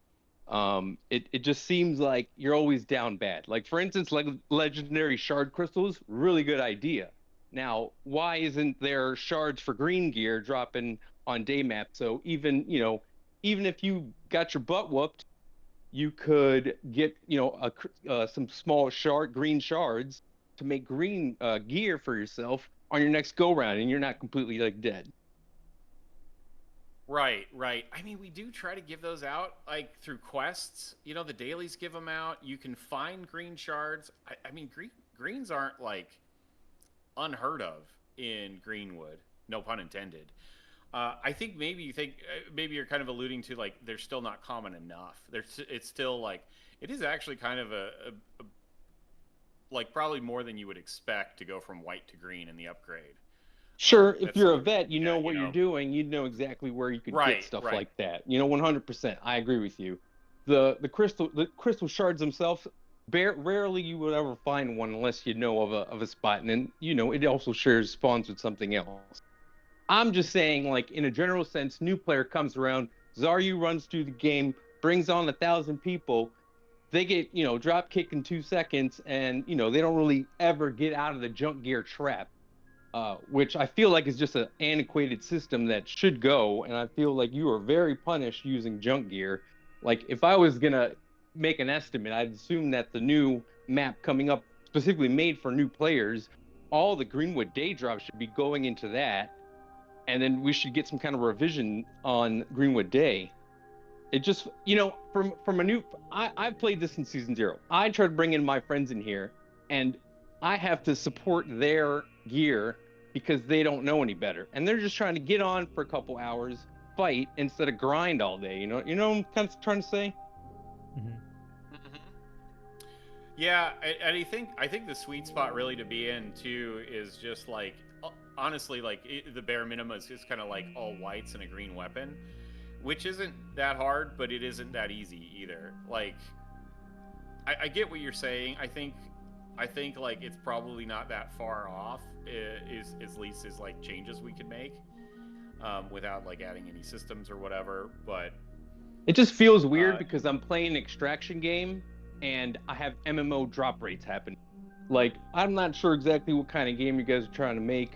Speaker 10: It just seems like you're always down bad. Like, for instance, like legendary shard crystals, really good idea. Now, why isn't there shards for green gear dropping on day map? So even if you got your butt whooped, you could get, you know, some small green shards to make green gear for yourself on your next go round, and you're not completely like dead.
Speaker 2: Right. I mean, we do try to give those out like through quests. You know, the dailies give them out. You can find green shards. I mean, greens aren't like unheard of in Greenwood. No pun intended. I think maybe you're kind of alluding to like they're still not common enough. It's still like it is actually kind of a like probably more than you would expect to go from white to green in the upgrade.
Speaker 10: Sure, if
Speaker 2: That's
Speaker 10: you're a
Speaker 2: something-
Speaker 10: vet, you
Speaker 2: yeah,
Speaker 10: know what you're doing. You know exactly where you could
Speaker 2: Right,
Speaker 10: get stuff
Speaker 2: right.
Speaker 10: like that. 100%. I agree with you. The crystal shards themselves, rarely you would ever find one unless you know of a spot, and then it also shares spawns with something else. I'm just saying, like in a general sense, new player comes around, Zaryu runs through the game, brings on 1,000 people. They get drop kick in 2 seconds, and they don't really ever get out of the junk gear trap. Which I feel like is just an antiquated system that should go. And I feel like you are very punished using junk gear. Like if I was gonna make an estimate, I'd assume that the new map coming up, specifically made for new players, all the Greenwood day drops should be going into that, and then we should get some kind of revision on Greenwood Day. It just, from a new, I've played this in season 0. I tried bringing my friends in here, and I have to support their gear because they don't know any better, and they're just trying to get on for a couple hours, fight instead of grind all day. What I'm kind of trying to say?
Speaker 2: Yeah, and I think the sweet spot really to be in too is just like honestly like the bare minimum is just kind of like all whites and a green weapon, which isn't that hard, but it isn't that easy either. Like I get what you're saying. I think like it's probably not that far off. Is at least is like changes we could make without like adding any systems or whatever. But
Speaker 10: it just feels weird because I'm playing an extraction game and I have MMO drop rates happen. Like I'm not sure exactly what kind of game you guys are trying to make.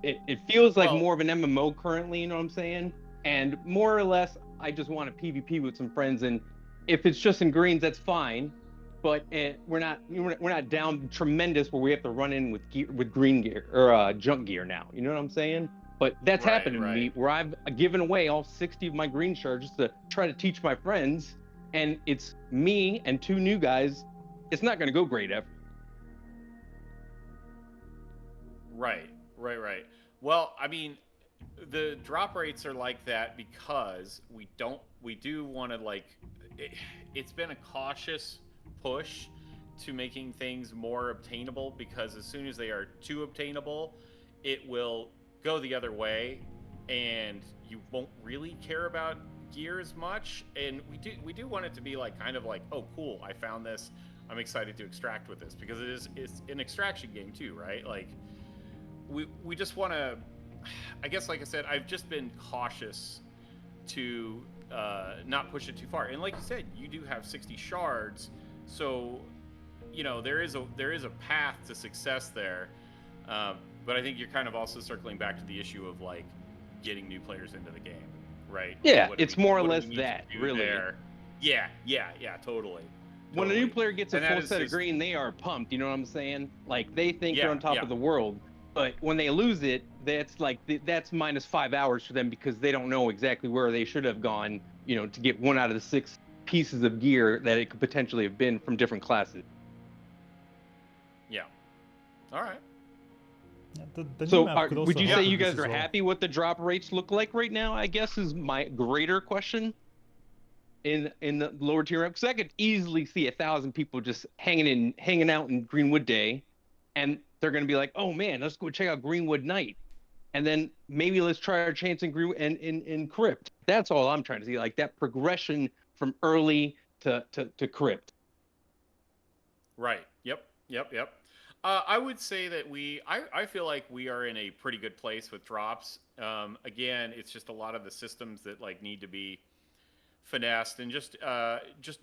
Speaker 10: It feels like more of an MMO currently. You know what I'm saying? And more or less, I just want to PvP with some friends, and if it's just in greens, that's fine. But we're not down tremendous where we have to run in with green gear or junk gear now. You know what I'm saying? But that's happened to me where I've given away all 60 of my green shards just to try to teach my friends, and it's me and 2 new guys. It's not going to go great ever.
Speaker 2: Right. Well, I mean, the drop rates are like that because we do want to like it's been a cautious push to making things more obtainable, because as soon as they are too obtainable, it will go the other way and you won't really care about gear as much. And we do want it to be like kind of like, oh cool, I found this, I'm excited to extract with this, because it's an extraction game too, right? Like we just want to, I guess, like I said, I've just been cautious to not push it too far. And like you said, you do have 60 shards, so there is a path to success there. But I think you're kind of also circling back to the issue of like getting new players into the game, right?
Speaker 10: Yeah, it's more or less that, really.
Speaker 2: Yeah, totally.
Speaker 10: When a new player gets a full set of green, they are pumped. You know what I'm saying? Like they think they're on top of the world. But when they lose it, that's minus 5 hours for them, because they don't know exactly where they should have gone, to get 1 out of the 6 pieces of gear that it could potentially have been from different classes.
Speaker 2: Yeah. All right.
Speaker 10: So would you say you guys are happy what the drop rates look like right now, I guess, is my greater question in the lower tier? Because I could easily see 1,000 people just hanging out in Greenwood Day, and they're going to be like, oh man, let's go check out Greenwood Night, and then maybe let's try our chance in Crypt. That's all I'm trying to see, like that progression from early to Crypt.
Speaker 2: Right. Yep. I would say that I feel like we are in a pretty good place with drops. Again, it's just a lot of the systems that like need to be finessed and just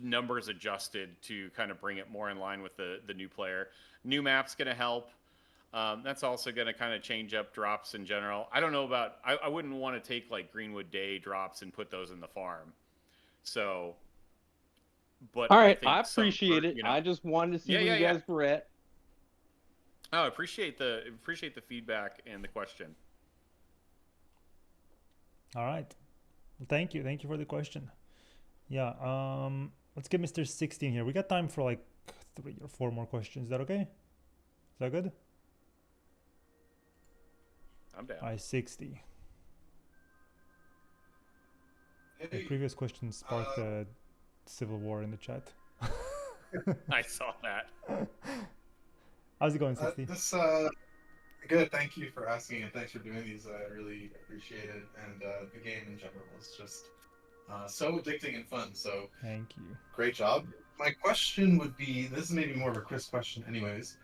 Speaker 2: numbers adjusted to kind of bring it more in line with the new player. New map's going to help. That's also going to kind of change up drops in general. I don't know about, I wouldn't want to take like Greenwood Day drops and put those in the farm. So, but
Speaker 10: all right, I appreciate it. I just wanted to see where you guys were at.
Speaker 2: Oh, I appreciate the feedback and the question.
Speaker 1: All right, well, thank you for the question. Yeah, let's get Mr. 16 here. We got time for like 3 or 4 more questions. Is that okay? Is that good?
Speaker 2: I'm down.
Speaker 1: I 60. The previous question sparked a civil war in the chat.
Speaker 2: I saw that.
Speaker 1: How's it going, 60?
Speaker 11: Good. Thank you for asking, and thanks for doing these. I really appreciate it. And the game in general is just so addicting and fun. So
Speaker 1: thank you.
Speaker 11: Great job. My question would be, this is maybe more of a Chris question anyways,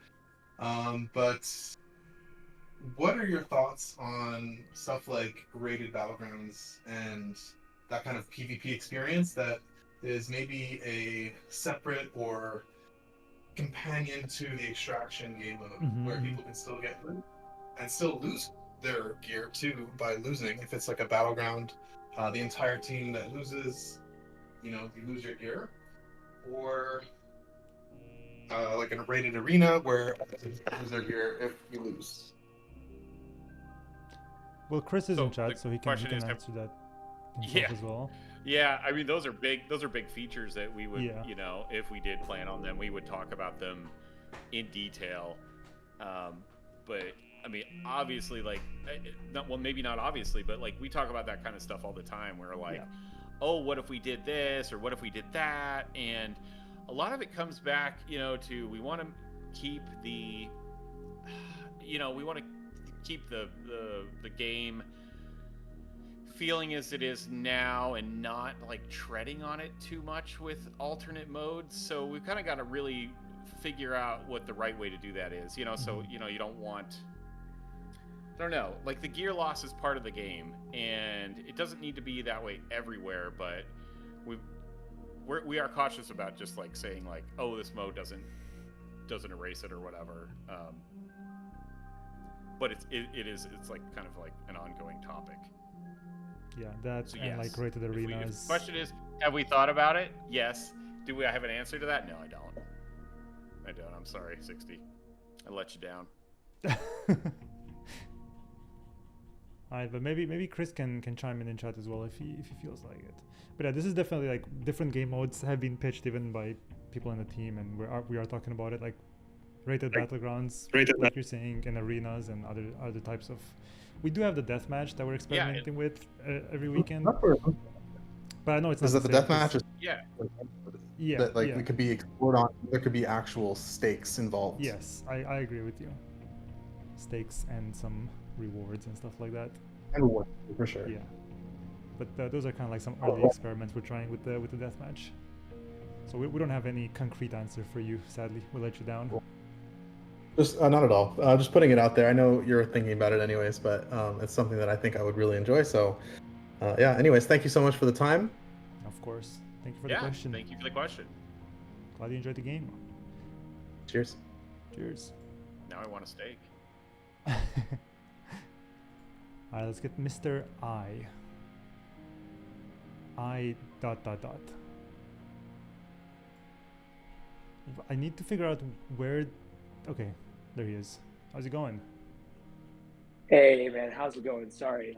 Speaker 11: but what are your thoughts on stuff like rated battlegrounds and that kind of PvP experience that is maybe a separate or companion to the extraction game mode, where people can still get loot and still lose their gear too by losing? If it's like a battleground, the entire team that loses, you lose your gear, or like in a rated arena where lose their gear if you lose.
Speaker 1: Well, Chris is in chat, so he can answer that himself as well.
Speaker 2: Yeah, I mean, those are big features that we would, if we did plan on them, we would talk about them in detail. But I mean, obviously, like, maybe not obviously, but like we talk about that kind of stuff all the time. We're like, oh, what if we did this, or what if we did that? And a lot of it comes back, to we want to keep the, we want to keep the game feeling as it is now and not like treading on it too much with alternate modes. So we've kind of got to really figure out what the right way to do that is, so you don't want, I don't know, like the gear loss is part of the game and it doesn't need to be that way everywhere, but we are cautious about just like saying like, oh, this mode doesn't erase it or whatever. But it's like kind of like an ongoing topic.
Speaker 1: Yeah, that's and like rated arenas.
Speaker 2: The question is, have we thought about it? Yes. Do I have an answer to that? No, I don't. I'm sorry, 60. I let you down.
Speaker 1: Alright, but maybe Chris can chime in chat as well if he feels like it. But yeah, this is definitely like different game modes have been pitched even by people in the team, and we are talking about it, like rated battlegrounds, like you're saying, in arenas and other types of. We do have the deathmatch that we're experimenting with every weekend. But I know it's not.
Speaker 11: Is that the deathmatch?
Speaker 1: Yeah.
Speaker 11: That it could be explored on. There could be actual stakes involved.
Speaker 1: Yes, I agree with you. Stakes and some rewards and stuff like that.
Speaker 11: And rewards for sure.
Speaker 1: Yeah. But those are kind of like some early experiments we're trying with the deathmatch. So we don't have any concrete answer for you. Sadly, we'll let you down.
Speaker 11: Cool. Just not at all. Just putting it out there. I know you're thinking about it anyways, but it's something that I think I would really enjoy. So, yeah. Anyways, thank you so much for the time.
Speaker 1: Of course. Thank you for the question.
Speaker 2: Thank you for the question.
Speaker 1: Glad you enjoyed the game.
Speaker 11: Cheers.
Speaker 1: Cheers.
Speaker 2: Now I want a steak.
Speaker 1: Alright, let's get Mr. I. I ... I need to figure out where. Okay, there he is. How's it going?
Speaker 12: Hey man, how's it going? Sorry,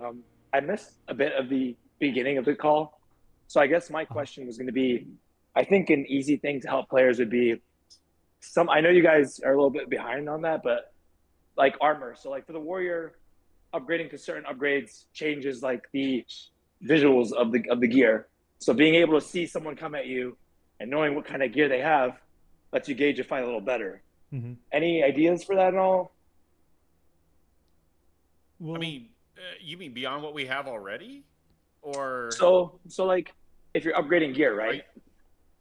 Speaker 12: I missed a bit of the beginning of the call, so I guess my question was going to be, I think an easy thing to help players would be I know you guys are a little bit behind on that, but like armor. So like for the warrior, upgrading to certain upgrades changes like the visuals of the gear. So being able to see someone come at you and knowing what kind of gear they have lets you gauge your fight a little better.
Speaker 1: Mm-hmm.
Speaker 12: Any ideas for that at all?
Speaker 2: Well, I mean, you mean beyond what we have already, or
Speaker 12: so like if you're upgrading gear, right?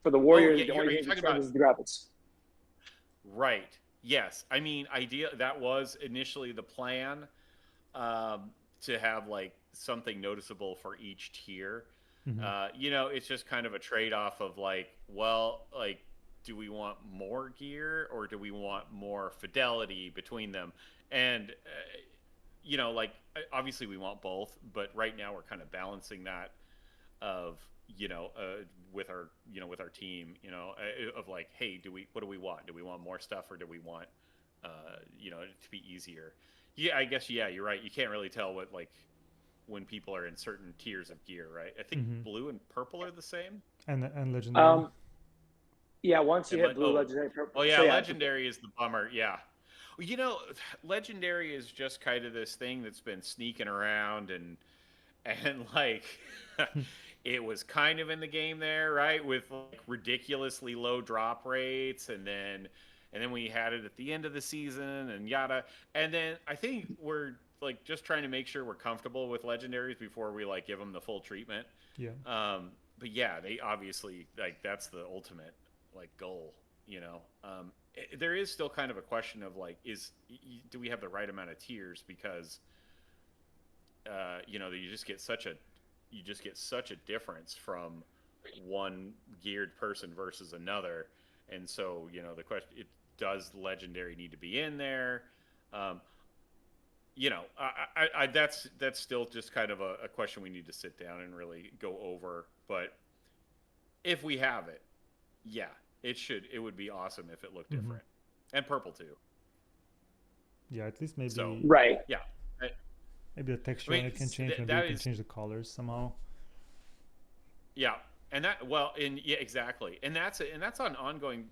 Speaker 12: For the warrior, the only thing that changes is the graphics.
Speaker 2: Right. Yes. I mean, that was initially the plan, to have like something noticeable for each tier. Mm-hmm. It's just kind of a trade-off of like, well, like, do we want more gear or do we want more fidelity between them? And, like, obviously we want both, but right now we're kind of balancing that of, with our team, of like, hey, what do we want? Do we want more stuff or do we want, to be easier? Yeah, I guess, yeah, you're right. You can't really tell what, like, when people are in certain tiers of gear, right? I think blue and purple are the same.
Speaker 1: And legendary.
Speaker 12: Yeah, once you hit blue, legendary, purple.
Speaker 2: Oh yeah, so, legendary is the bummer. Yeah, legendary is just kind of this thing that's been sneaking around and like it was kind of in the game there, right? With like ridiculously low drop rates, and then we had it at the end of the season and yada. And then I think we're like just trying to make sure we're comfortable with legendaries before we like give them the full treatment.
Speaker 1: Yeah.
Speaker 2: But yeah, they obviously like that's the ultimate like goal, you know. There is still kind of a question of like, do we have the right amount of tiers? Because you know, you just get such a difference from one geared person versus another. And so, you know, the question, does legendary need to be in there? You know, that's still just kind of a question we need to sit down and really go over. But if we have it, yeah, it would be awesome if it looked different. And purple too.
Speaker 1: Yeah, at least maybe.
Speaker 2: So,
Speaker 12: right.
Speaker 2: Yeah.
Speaker 1: Maybe the texture on it can change. Maybe you can change the colors somehow.
Speaker 2: Yeah, and yeah, exactly, and that's an ongoing,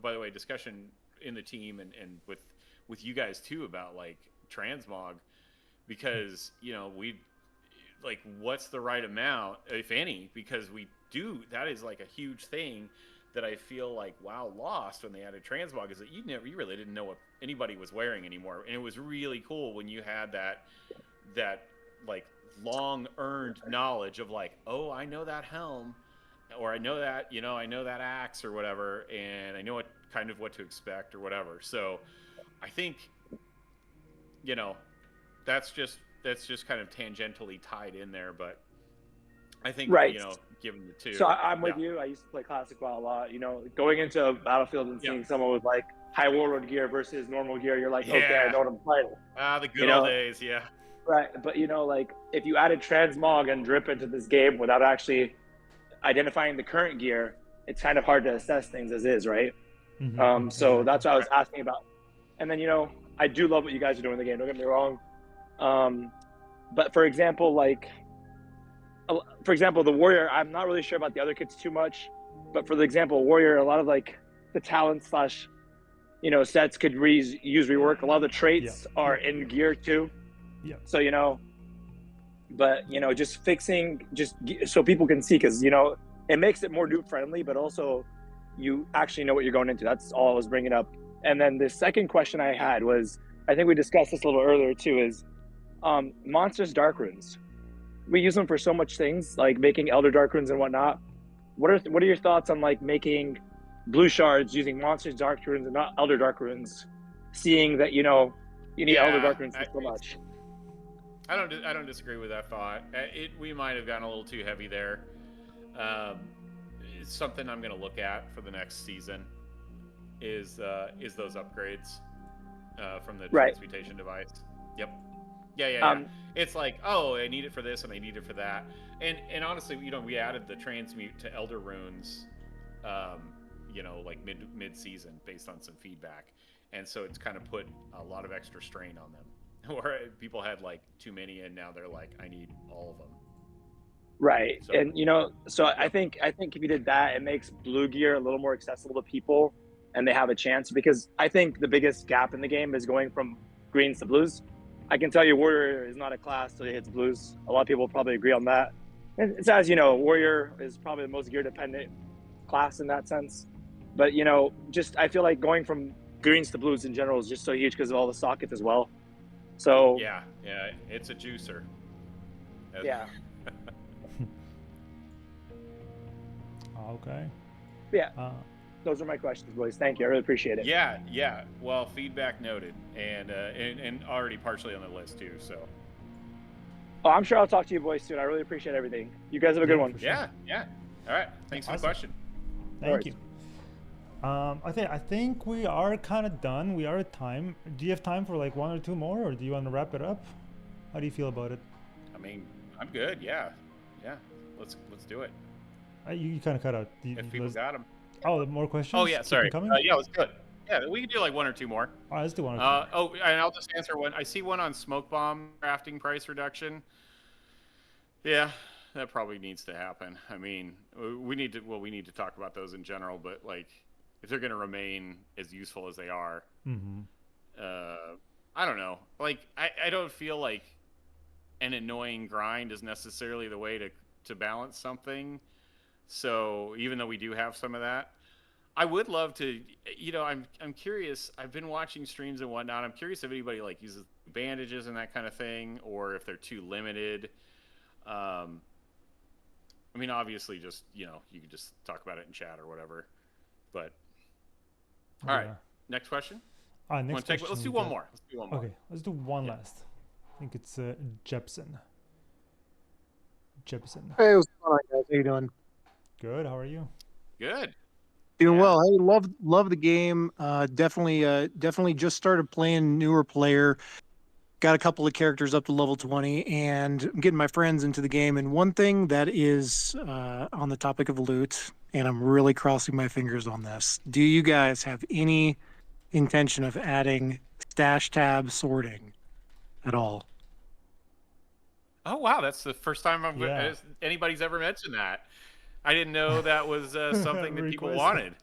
Speaker 2: by the way, discussion in the team and with you guys too about like transmog, because you know like what's the right amount, if any, because that is like a huge thing that I feel like WoW lost when they added transmog, is that you really didn't know what anybody was wearing anymore, and it was really cool when you had that like long earned knowledge of like, oh, I know that helm, or I know that, you know, I know that axe or whatever, and I know what to expect or whatever. So I think, you know, that's just kind of tangentially tied in there, but I think,
Speaker 12: right.
Speaker 2: You know, given the two.
Speaker 12: So I'm with you. I used to play Classic WoW a lot. You know, going into a battlefield and seeing someone with like high warlord gear versus normal gear, you're like, okay, I know what I'm fighting.
Speaker 2: The good old days, yeah.
Speaker 12: Right, but you know, like if you added transmog and drip into this game without actually identifying the current gear, it's kind of hard to assess things as is, right? So that's what I was asking about. And then, you know, I do love what you guys are doing in the game. Don't get me wrong. But for example, the warrior, I'm not really sure about the other kits too much. But for the example, warrior, a lot of like the talent / you know, sets could use rework. A lot of the traits are in gear too.
Speaker 1: Yeah.
Speaker 12: So, you know, but, you know, just fixing, just so people can see, because, you know, it makes it more noob friendly, but also you actually know what you're going into. That's all I was bringing up. And then the second question I had was, I think we discussed this a little earlier too, is monsters dark runes. We use them for so much things, like making elder dark runes and whatnot. What are your thoughts on like making blue shards using monsters dark runes and not elder dark runes, seeing that, you know, you need elder dark runes so much?
Speaker 2: I don't disagree with that thought. We might have gotten a little too heavy there. It's something I'm going to look at for the next season. Is those upgrades from the transmutation device? Yep. Yeah. It's like, oh, I need it for this and I need it for that. And honestly, you know, we added the transmute to elder runes, you know, like mid season based on some feedback, and so it's kind of put a lot of extra strain on them. Or people had like too many, and now they're like, I need all of them.
Speaker 12: Right, so, and you know, so I think if you did that, it makes blue gear a little more accessible to people, and they have a chance. Because I think the biggest gap in the game is going from greens to blues. I can tell you, warrior is not a class till it hits blues. A lot of people probably agree on that. And it's, as you know, warrior is probably the most gear dependent class in that sense. But you know, just I feel like going from greens to blues in general is just so huge because of all the sockets as well. So
Speaker 2: yeah, it's a juicer.
Speaker 12: Yeah.
Speaker 1: Okay.
Speaker 12: Yeah. Those are my questions, boys. Thank you. I really appreciate it.
Speaker 2: Yeah. Well, feedback noted, and already partially on the list too. So.
Speaker 12: Oh, I'm sure I'll talk to you boys soon. I really appreciate everything. You guys have a good one.
Speaker 2: Yeah. All right. Thanks for the question.
Speaker 1: Thank you. I think we are kind of done. We are at time. Do you have time for like one or two more, or do you want to wrap it up? How do you feel about it?
Speaker 2: I mean, I'm good. Yeah. Let's do it.
Speaker 1: You kind of cut out.
Speaker 2: If people got them.
Speaker 1: Oh, more questions?
Speaker 2: Oh yeah, sorry.
Speaker 1: Coming?
Speaker 2: Yeah, let's do it. Yeah, we can do like one or two more.
Speaker 1: All right, let's do one or two.
Speaker 2: Oh, and I'll just answer one. I see one on smoke bomb crafting price reduction. Yeah, that probably needs to happen. I mean, we need to talk about those in general, but like, if they're going to remain as useful as they are, I don't know. Like, I don't feel like an annoying grind is necessarily the way to to balance something. So even though we do have some of that, I would love to, I'm curious. I've been watching streams and whatnot. I'm curious if anybody like uses bandages and that kind of thing, or if they're too limited. I mean, obviously, just you can just talk about it in chat or whatever. But all right, next question.
Speaker 1: Next question.
Speaker 2: Let's do one more.
Speaker 1: Okay, let's do one last. I think it's Jepson.
Speaker 13: Hey, what's going on, guys? How you doing?
Speaker 1: Good. How are you?
Speaker 2: Good.
Speaker 13: Doing well. Hey, love the game. Definitely just started playing newer player. Got a couple of characters up to level 20, and I'm getting my friends into the game. And one thing that is on the topic of loot, and I'm really crossing my fingers on this. Do you guys have any intention of adding stash tab sorting at all?
Speaker 2: Oh wow, that's the first time anybody's ever mentioned that. I didn't know that was something that people wanted.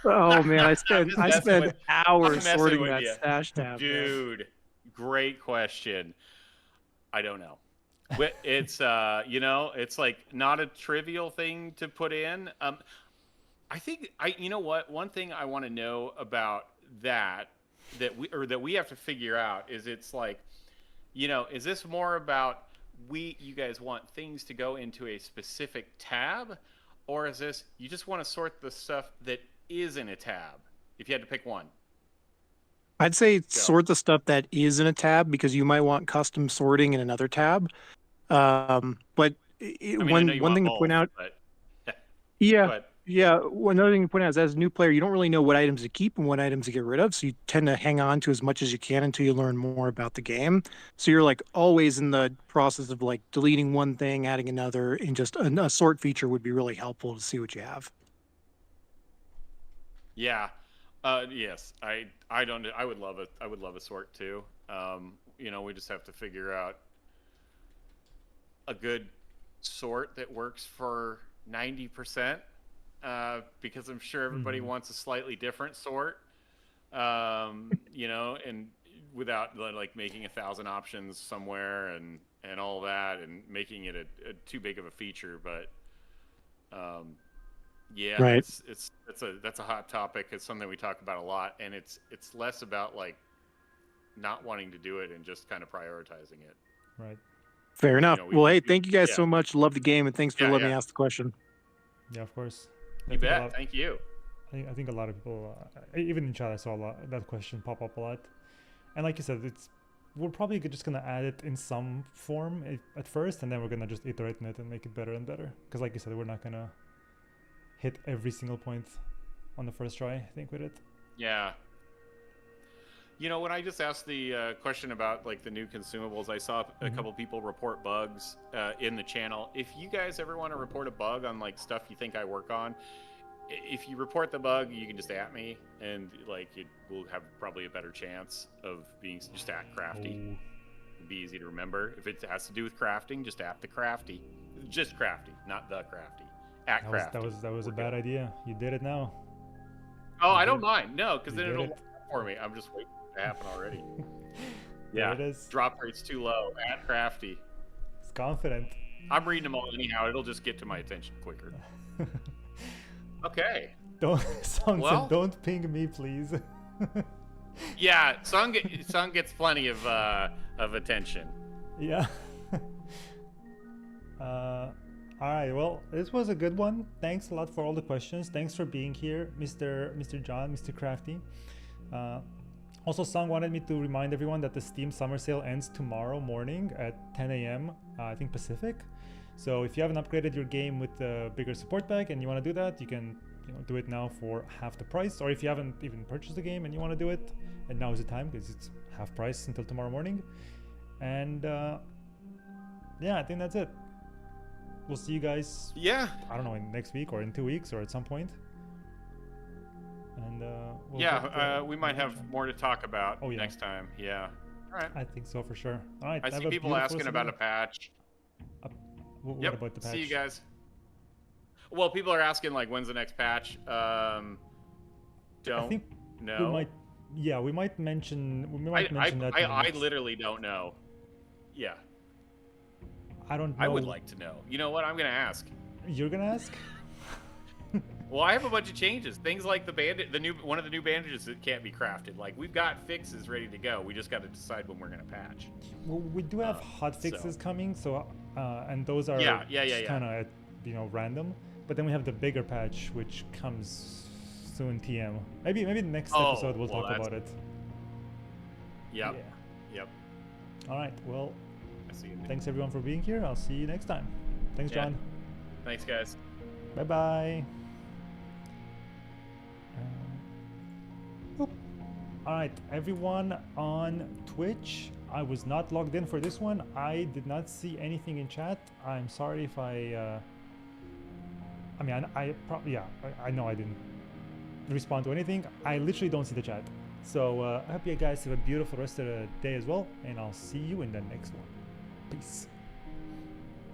Speaker 13: Oh man, I spent hours sorting that stash tab.
Speaker 2: Dude, great question. I don't know. It's it's like not a trivial thing to put in. I think one thing I want to know about that we have to figure out is it's like, is this more about you guys want things to go into a specific tab, or is this you just want to sort the stuff that is in a tab? If you had to pick one,
Speaker 13: I'd say sort the stuff that is in a tab, because you might want custom sorting in another tab. But one thing to point out, one other thing to point out is, as a new player, you don't really know what items to keep and what items to get rid of. So you tend to hang on to as much as you can until you learn more about the game. So you're like always in the process of like deleting one thing, adding another, and just a sort feature would be really helpful to see what you have.
Speaker 2: Yeah. Yes. I would love it. I would love a sort too. We just have to figure out a good sort that works for 90%. Because I'm sure everybody wants a slightly different sort, and without like making 1,000 options somewhere and all that, and making it a too big of a feature. But
Speaker 13: right.
Speaker 2: That's a hot topic. It's something we talk about a lot, and it's less about like not wanting to do it and just kind of prioritizing it.
Speaker 1: Right.
Speaker 13: Fair enough. Hey, thank you guys so much. Love the game, and thanks for letting me ask the question.
Speaker 1: Yeah, of course.
Speaker 2: You bet. Thank you.
Speaker 1: I think a lot of people, even in chat, I saw that question pop up a lot. And like you said, we're probably just gonna add it in some form at first, and then we're gonna just iterate on it and make it better and better. Because like you said, we're not gonna hit every single point on the first try, I think, with it.
Speaker 2: Yeah. When I just asked the question about like the new consumables, I saw a couple people report bugs in the channel. If you guys ever want to report a bug on like stuff you think I work on, if you report the bug, you can just at me, and like it will have probably a better chance of being just at Crafty. It'd be easy to remember. If it has to do with crafting, just at the Crafty. Just Crafty, not the Crafty. At Crafty.
Speaker 1: That was a bad idea. You did it now.
Speaker 2: Oh, I don't mind. No, because then it'll work for me. I'm just waiting. Happen already. Yeah, it is. Drop rate's too low. At Crafty.
Speaker 1: It's confident.
Speaker 2: I'm reading them all anyhow. It'll just get to my attention quicker. Okay.
Speaker 1: Don't ping me, please.
Speaker 2: Yeah, Sung gets plenty of attention.
Speaker 1: Yeah. All right. Well, this was a good one. Thanks a lot for all the questions. Thanks for being here, Mr. John, Mr. Crafty. Also, Sung wanted me to remind everyone that the Steam Summer Sale ends tomorrow morning at 10 a.m. I think Pacific. So if you haven't upgraded your game with the bigger support pack and you want to do that, you can do it now for half the price. Or if you haven't even purchased the game and you want to do it, and now is the time because it's half price until tomorrow morning. And yeah, I think that's it. We'll see you guys.
Speaker 2: Yeah.
Speaker 1: I don't know, in next week or in 2 weeks or at some point. And
Speaker 2: we might have more to talk about next time. Yeah. All right.
Speaker 1: I think so for sure. All right.
Speaker 2: I see people asking about a patch.
Speaker 1: What about the patch?
Speaker 2: See you guys. Well, people are asking like, when's the next patch?
Speaker 1: I think we might mention that.
Speaker 2: I literally don't know. Yeah.
Speaker 1: I don't know.
Speaker 2: I would like to know. You know what? I'm gonna ask.
Speaker 1: You're gonna ask?
Speaker 2: Well, I have a bunch of changes. Things like one of the new bandages that can't be crafted. Like we've got fixes ready to go. We just got to decide when we're gonna patch.
Speaker 1: Well, we do have hot fixes coming, so and those are kind of random. But then we have the bigger patch, which comes soon. TM. Maybe the next episode we'll talk about it.
Speaker 2: Yep.
Speaker 1: Yeah.
Speaker 2: Yep.
Speaker 1: All right. Well,
Speaker 2: I see you.
Speaker 1: Thanks everyone for being here. I'll see you next time. Thanks, John.
Speaker 2: Thanks, guys.
Speaker 1: Bye bye. All right, everyone on Twitch. I was not logged in for this one. I did not see anything in chat. I'm sorry if I mean, I know I didn't respond to anything. I literally don't see the chat. So I hope you guys have a beautiful rest of the day as well, and I'll see you in the next one. Peace.